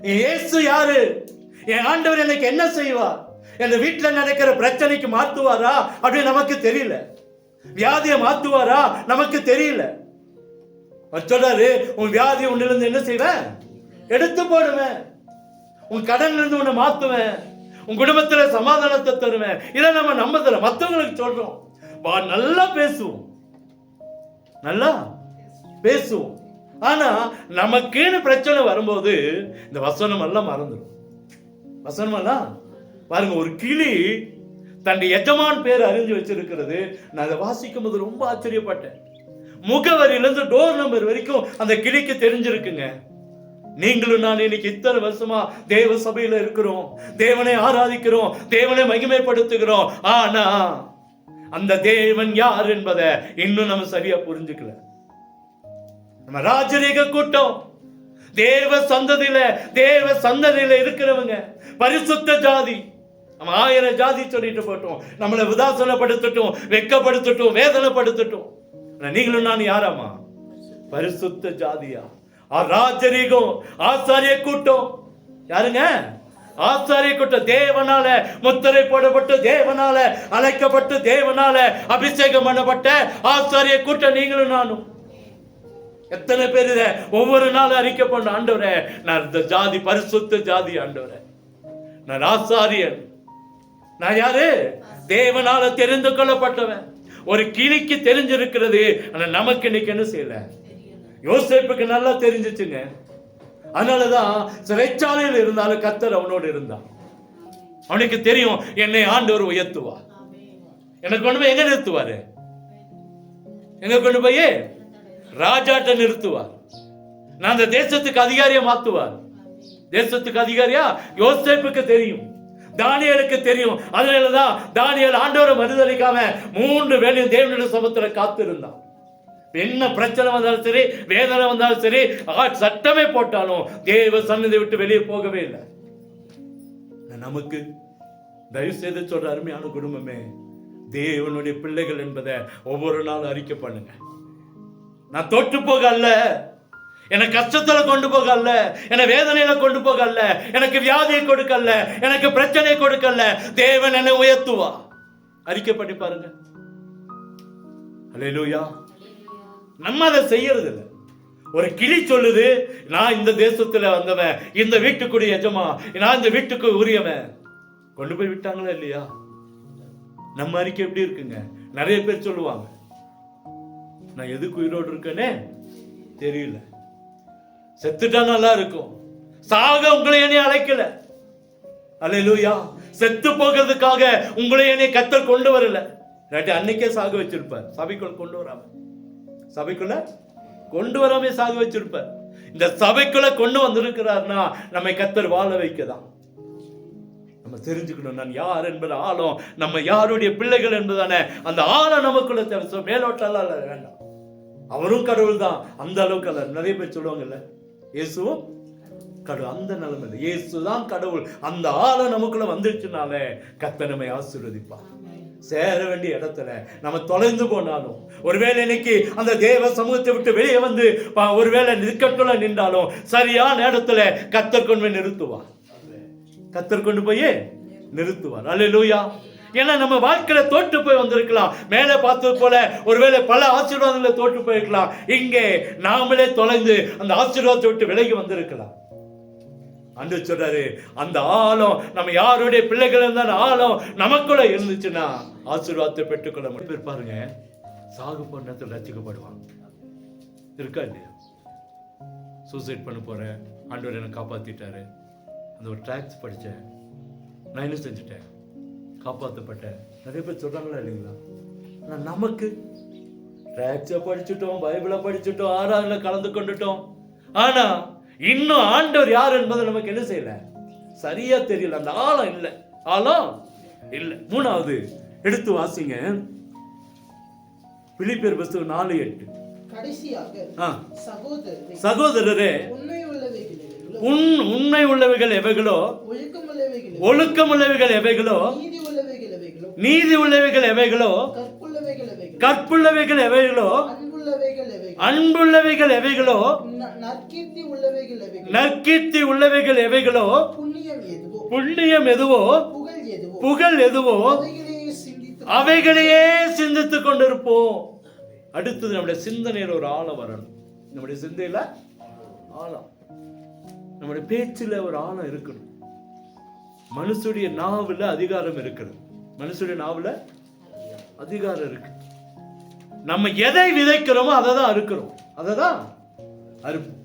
இயேசு யாரு, என் ஆண்டவர் எனக்கு என்ன செய்வார், என் வீட்டுல நடக்கிற பிரச்சனைக்கு மாத்துவாரா அப்படின்னு நமக்கு தெரியல. வியாதியை மாத்துவாரா நமக்கு தெரியல. சொல்றாரு, உன் வியாதி உன்னிலிருந்து என்ன செய்வேன், எடுத்து போடுவேன், உன் கடன்ல இருந்து உன்னை மாத்துவேன், உன் குடும்பத்துல சமாதானத்தை தருவேன். இதை நம்ம நம்பதில்லை, மற்றவங்களுக்கு சொல்றோம். நல்லா பேசுவோம், நல்லா பேசுவோம். ஆனா நமக்குன்னு பிரச்சனை வரும்போது இந்த வசனம் எல்லாம் மறந்துடும். வசனம் எல்லாம் பாருங்க, ஒரு கிளி தன் எஜமான் பேர் அறிஞ்சு வச்சிருக்கிறது. நான் அதை வாசிக்கும் போது ரொம்ப ஆச்சரியப்பட்டேன். முகவரியிலிருந்து டோர் நம்பர் வரைக்கும் அந்த கிளிக்கு தெரிஞ்சிருக்குங்க. நீங்களும் நான் இன்னைக்கு இத்தனை வருஷமா தேவ சபையில இருக்கிறோம், தேவனை ஆராதிக்கிறோம், தேவனை மகிமைப்படுத்துகிறோம். ஆனா அந்த தேவன் யார் என்பதை இன்னும் நம்ம சரியா புரிஞ்சுக்கல. நம்ம ராஜரீக கூட்டம், தேவ சந்ததியில இருக்கிறவங்க, பரிசுத்த ஜாதி. நம்ம 1000 ஜாதி சொல்லிட்டு போட்டோம், நம்மளை உதாசனப்படுத்தட்டும், வெட்கப்படுத்தட்டும், வேதனைப்படுத்தட்டும். நீங்களும் நான் யாராமா? பரிசுத்த ஜாதியா, ராஜரீகம், ஆசாரிய கூட்டம். யாருங்க? ஆசாரிய கூட்டம். தேவனால முத்திரை போடப்பட்டு, தேவனால அழைக்கப்பட்டு, தேவனால அபிஷேகம் பண்ணப்பட்ட ஆசாரிய கூட்டம் நீங்களும் நானும். எத்தனை பேர் இதை ஒவ்வொரு நாளும் அறிக்கை பண்ண, ஆண்டவரே நான் இந்த ஜாதி, பரிசுத்த ஜாதி, ஆண்டவரே நான் ஆசாரியன். நான் யாரு? தேவனால தெரிந்து கொள்ளப்பட்டவன். ஒரு கிளிக்கு தெரிஞ்சிருக்கிறது, ஆனா நமக்கு இன்னைக்கு என்ன செய்யல? யோசேப்புக்கு நல்லா தெரிஞ்சிச்சுங்க. அதனாலதான் சிறைச்சாலையில் இருந்தாலும் கர்த்தர் அவனோடு இருந்தான். அவனுக்கு தெரியும், என்னை ஆண்டவர் உயர்த்துவார். எனக்கு கொண்டு போய் எங்க நிறுத்துவாரு? எங்க கொண்டு போய் ராஜாட்ட நிறுத்துவார். நான் அந்த தேசத்துக்கு அதிகாரியை மாத்துவார். தேசத்துக்கு அதிகாரியா யோசேப்புக்கு தெரியும், தானியேலுக்கு தெரியும். அதனாலதான் தானியேல் ஆண்டவரை மறுதலிக்காம 3 வேளையும் தேவனுடைய சமூகத்துல காத்து இருந்தான். என்ன பிரச்சனை வந்தாலும் சரி, வேதனை வந்தாலும் சரி, சட்டமே போட்டாலும் தேவ சன்னதியை விட்டு வெளியே போகவே இல்லை. நமக்கு தயவு செய்து சொல்ற அருமையான குடும்பமே, தேவனுடைய பிள்ளைகள் என்பதை ஒவ்வொரு நாளும் அறிக்கை பண்ணுங்க. நான் தொட்டு போக அல்ல, எனக்கு கஷ்டத்துல கொண்டு போக அல்ல, என்னை வேதனையில கொண்டு போக அல்ல, எனக்கு வியாதியை கொடுக்கல, எனக்கு பிரச்சனையை கொடுக்கல, தேவன் என்னை உயர்த்துவா. அறிக்கை பண்ணி பாருங்க. அல்லேலூயா. நம்ம அதை செய்யறது இல்லை. ஒரு கிளி சொல்லுது, நான் இந்த தேசத்துல வந்தவன், இந்த வீட்டுக்குரிய எஜமா, நான் இந்த வீட்டுக்கு உரியவன். கொண்டு போய் விட்டாங்களா இல்லையா? நம்ம அறிக்கை எப்படி இருக்குங்க? நிறைய பேர் சொல்லுவாங்க, நான் எதுக்கு உயிரோடு இருக்கேனே தெரியல, செத்துட்டா நல்லா இருக்கும், சாக உங்களை என்னை அழைக்கல. அல்லேலூயா. செத்து போகிறதுக்காக உங்களை என்னை கர்த்தர் கொண்டு வரல. அன்னைக்கே சாக வச்சிருப்பார். சபைக்குள்ள கொண்டு வராம, சபைக்குள்ள கொண்டு வராம சாக வச்சிருப்பார். இந்த சபைக்குள்ள கொண்டு வந்திருக்கிறார்னா நம்மை கர்த்தர் வாழ வைக்கதான். நம்ம தெரிஞ்சுக்கணும், நான் யார் என்பது ஆழம், நம்ம யாருடைய பிள்ளைகள் என்பதான அந்த ஆழம் நமக்குள்ள தேவை. மேலோட்டால வேண்டாம். அவரும் கடவுள் தான், அந்த அளவுக்கு அல்ல. நிறைய பேர் சொல்லுவாங்கல்ல, இயேசுவும் கடவுள், அந்த நிலைமை இல்லை. இயேசுதான் கடவுள். அந்த ஆழம் நமக்குள்ள வந்துருச்சுனாலே கர்த்தர் நம்மை ஆசீர்வதிப்பார். சேர வேண்டிய இடத்துல நம்ம தொலைந்து போனாலும், ஒருவேளை இன்னைக்கு அந்த தேவ சமூகத்தை விட்டு வெளியே வந்து ஒருவேளை நிற்கட்டுள்ள நின்றாலும், சரியான இடத்துல கர்த்தர் கொண்டு போய் நிறுத்துவார். கர்த்தர் கொண்டு போய் நிறுத்துவார். அல்லேலூயா. ஏன்னா நம்ம வாழ்க்கையில தோற்று போய் வந்திருக்கலாம். மேலே பார்த்தது போல ஒருவேளை பல ஆசீர்வாதங்களை தோற்று போயிருக்கலாம். இங்கே நாமளே தொலைந்து அந்த ஆசீர்வாதத்தை விட்டு விலகி வந்திருக்கலாம். ஆண்டவர் சொல்றாரு, அந்த ஆழம் நம்ம யாருடைய பிள்ளைகள் இருந்தால் ஆழம் நமக்குள்ள இருந்துச்சுன்னா ஆசீர்வாதத்தை பெற்றுக்கொள்ள முடியும். பாருங்க, சாகு பண்ணத்தில் ரசிக்கப்படுவாங்க இருக்கா இல்லையா? சூசைட் பண்ண போறேன், ஆண்டவர் என்னை காப்பாத்திட்டாரு. அந்த ஒரு ட்ராக்ஸ் படித்தேன், நான் என்ன செஞ்சுட்டேன், காப்பாற்றப்பட்டேன். நிறைய பேர் சொல்றாங்களா இல்லைங்களா? ஆனால் நமக்கு ட்ராக்ஸை படிச்சுட்டோம், பைபிளை படிச்சுட்டோம், ஆராதனை கலந்து கொண்டுட்டோம். ஆனா இன்னும் ஆண்டவர் யார் என்பதை நமக்கு என்ன செய்யல, சரியா தெரியல. அந்த ஆழம் இல்லை, ஆழம் இல்லை. மூணாவது எடுத்து வாசிங்க, பிலிப்பியர் புத்தகம் 4:8. சகோதரரே, உண்மை உள்ளவைகள் எவைகளோ, ஒழுக்கம் உள்ளவைகள் எவைகளோ, நீதி உள்ளவைகள் எவைகளோ, கற்புள்ளவைகள் எவைகளோ, அன்புள்ளவைகள் எவைகளோ, நற்கீர்த்தி உள்ளவைகள் எவைகளோ, புண்ணியம் எதுவோ, புகழ் எதுவோ, அவைகளையே சிந்தித்துக் கொண்டிருப்போம். அடுத்தது நம்முடைய சிந்தனையில் ஒரு ஆழம் வரணும். நம்முடைய சிந்தையில ஆழம், நம்முடைய பேச்சுல ஒரு ஆழம் இருக்கணும். மனுஷுடைய நாவுல அதிகாரம் இருக்குது. மனுஷுடைய நாவுல அதிகாரம் இருக்கு. நம்ம எதை விதைக்கிறோமோ அதை தான் அறுக்கிறோம், அதை தான் அறுப்போம்.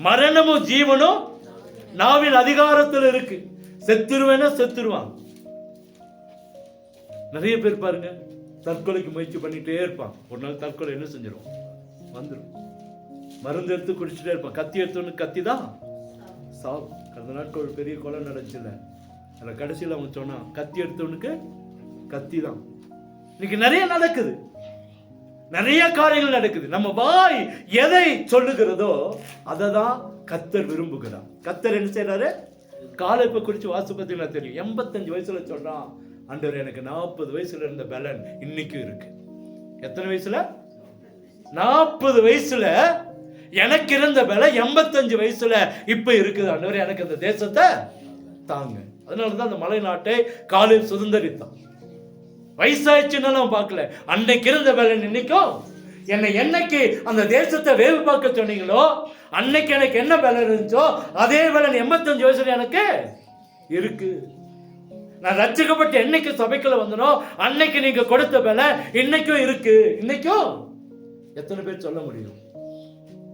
மரணமும் ஜீவனும் நாவின் அதிகாரத்தில் இருக்கு. செத்துருவேன்னா செத்துருவான். நிறைய பேர் பாருங்க, தற்கொலைக்கு முயற்சி பண்ணிட்டே இருப்பான். ஒரு நாள் தற்கொலை என்ன செஞ்சிடும், வந்துடும். மருந்து எடுத்து குடிச்சுட்டே இருப்பான். கத்தி எடுத்தோன்னு கத்தி தான் சாவு. கடந்த நாட்கள் ஒரு பெரிய கொலை நடந்துச்சுல, அதில் கடைசியில் அவன் சொன்னான், கத்தி எடுத்தவனுக்கு கத்தி தான். இன்னைக்கு நிறைய நடக்குது, நிறைய காரியங்கள் நடக்குது. நம்ம வாய் எதை சொல்லுகிறதோ அதை தான் கர்த்தர் விரும்புகிறார். கர்த்தர் என்ன செய்யறாரு, காலைப்பை குறித்து வாசிப்பதற்கு தெரியும். 85 வயசுல சொல்றான், ஆண்டவர் எனக்கு 40 வயசுல இருந்த பலன் இன்னைக்கும் இருக்கு. எத்தனை வயசுல? 40 வயசுல எனக்கு இருந்த பலன் 85 வயசுல இப்ப இருக்குது. ஆண்டவர் எனக்கு அந்த தேசத்தை தாங்க. அதனாலதான் அந்த மலை நாட்டை காலில் சுதந்திரித்தான். வயசாயிடுச்சுன்னு பார்க்கல, அன்னைக்கு இருந்த பலன் இன்னைக்கும். என்னைக்கு அந்த தேசத்தை வேவு பார்க்க சொன்னீங்களோ அன்னைக்கு எனக்கு என்ன பலன் இருந்துச்சோ அதே பலன் 85 வயசுல எனக்கு இருக்கு. நான் ரட்சிக்கப்பட்டு என்னைக்கு சபைக்குள்ள வந்தனோ அன்னைக்கு நீங்க கொடுத்த பலன் இன்னைக்கும் இருக்கு. இன்னைக்கும் எத்தனை பேர் சொல்ல முடியும்,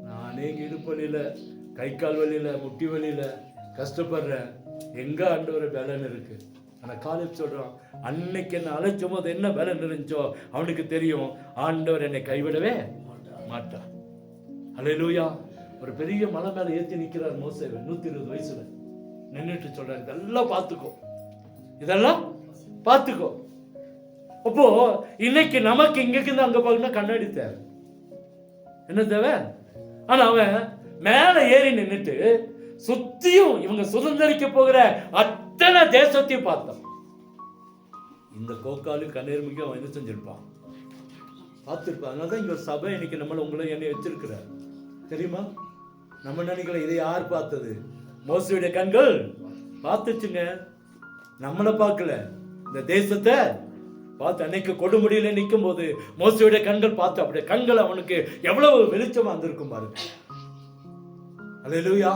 நானே இடுப்பு வலியில, கை கால் வலியில, முட்டி வலியில கஷ்டப்படுறேன், எங்க ஆண்டவர பலன் இருக்கு. ஆனா காலேஜ் சொல்றான், அன்னைக்கு என்ன அழைச்சும் போது என்ன பலன் இருந்துச்சோ அவனுக்கு தெரியும், ஆண்டவர் என்னை கைவிடவே மாட்டார். அல்லேலூயா. ஒரு பெரிய மலை மேல ஏற்றி நிற்கிறார் மோசேவை, 120 வயசுல நின்றுட்டு சொல்றாரு, இதெல்லாம் பார்த்துக்கோ, இதெல்லாம் பார்த்துக்கோ. அப்போ இன்னைக்கு நமக்கு இங்கிருந்து அங்க பார்க்கணும் கண்ணாடி தேவை, என்ன தேவை? ஆனா அவன் மேல ஏறி நின்றுட்டு சுத்தியும் இவங்க சுதந்திரிக்க போகிற அத்தனை தேசத்தையும் பார்த்தான். இந்த கோக்காலும் கண்ணீர்மிக்கும் அவன் என்ன செஞ்சிருப்பான், பார்த்துருப்பான். அதனாலதான் இங்க சபை இன்னைக்கு நம்மள உங்களை என்னை வச்சிருக்கிறார் தெரியுமா? நம்ம நினைக்கிற இதை யார் பார்த்தது? மோசேயுடைய கண்கள் பார்த்துச்சுங்க, நம்மளை பார்க்கல, இந்த தேசத்தை பார்த்து. அன்னைக்கு கொடுமுடியில நிற்கும் போது மோசேயுடைய கண்கள் பார்த்து, அப்படியே கண்கள் அவனுக்கு எவ்வளவு வெளிச்சமா இருந்திருக்கும் பாருங்க. அல்லேலூயா.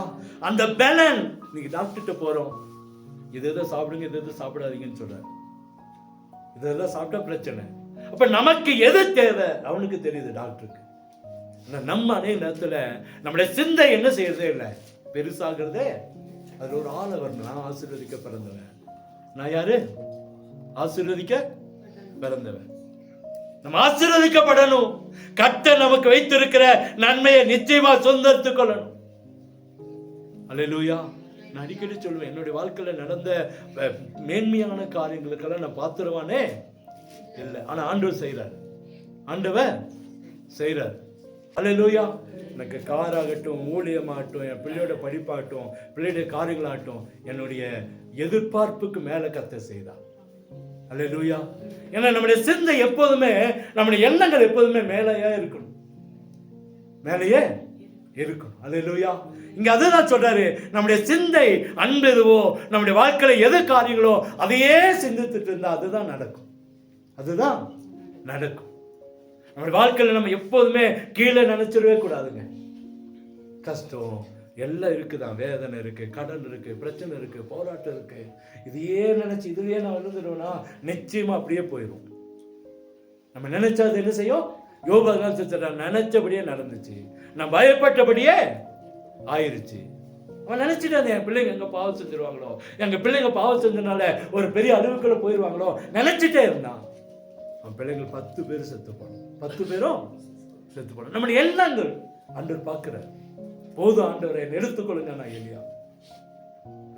அந்த பலன் இன்னைக்கு டாக்டர்கிட்ட போறோம், இது எதை சாப்பிடுங்க, இது எதை சாப்பிடாதீங்கன்னு சொல்றாரு. இதெல்லாம் சாப்பிட்டா பிரச்சனை. அப்ப நமக்கு எது தேவை அவனுக்கு தெரியுது, டாக்டருக்கு. நம்ம அதே நேரத்துல நம்முடைய சிந்தை என்ன செய்யறதே இல்லை, பெருசாகிறதே. அது ஒரு ஆளை வரணும். நான் ஆசீர்வதிக்க பிறந்தவன். நான் யாரு? ஆசீர்வதிக்க பிறந்தவன். நம்ம ஆசீர்வதிக்கப்படணும். கர்த்தர் நமக்கு வைத்திருக்கிற நன்மையை நிச்சயமா சொந்தத்துக் கொள்ளணும். அல்லேலூயா. நான் அடிக்கடி சொல்லுவேன், என்னுடைய வாழ்க்கையில நடந்த மேன்மையான காரியங்களுக்கெல்லாம் நான் பாத்திரவானே இல்லை. ஆனா ஆண்டவர் செய்யறார், ஆண்டவர் செய்யறார். அல்லேலூயா. எனக்கு காராகட்டும், ஊழியமாகட்டும், என் பிள்ளையோட படிப்பாகட்டும், பிள்ளையுடைய காரியங்களாகட்டும், என்னுடைய எதிர்பார்ப்புக்கு மேல கர்த்தர் செய்தார். அல்லேலூயா. ஏன்னா நம்முடைய சிந்தை எப்போதுமே, நம்முடைய எண்ணங்கள் எப்போதுமே மேலேயே இருக்கணும், மேலேயே இருக்கணும். அல்லேலூயா. இங்க அதுதான் சொல்றாரு, நம்முடைய சிந்தை அன்பு எதுவோ, நம்முடைய வாழ்க்கையில எது காரியங்களோ அதையே சிந்தித்துட்டு இருந்தா அதுதான் நடக்கும். அதுதான் நடக்கும். நம்முடைய வாழ்க்கையில நம்ம எப்போதுமே கீழே நினைச்சிடவே கூடாதுங்க. கஷ்டம் எல்லாம் இருக்குதான், வேதனை இருக்கு, கடன் இருக்கு, பிரச்சனை இருக்கு, போராட்டம் இருக்கு, இதையே நினைச்சு இதுலயே நான் விழுந்துடுவேன்னா நிச்சயமா அப்படியே போயிடும். நம்ம நினைச்சது என்ன செய்யும்? யோபு நினைச்சபடியே நடந்துச்சு, நான் பயப்பட்டபடியே ஆயிருச்சு. அவன் நினைச்சிட்டான், என் பிள்ளைங்க எங்க பாவம் செஞ்சிருவாங்களோ, எங்க பிள்ளைங்க பாவம் செஞ்சதுனால ஒரு பெரிய அளவுக்குள்ள போயிடுவாங்களோ நினைச்சிட்டே இருந்தான். அவன் பிள்ளைங்கள் 10 பேர் செத்து போனோம், 10 பேரும் செத்து போனோம். நம்முடைய எண்ணங்கள் ஆண்டவர் பார்க்கிற போது ஆண்டவரை எடுத்துக்கொள்ளுங்க. நான் எலியா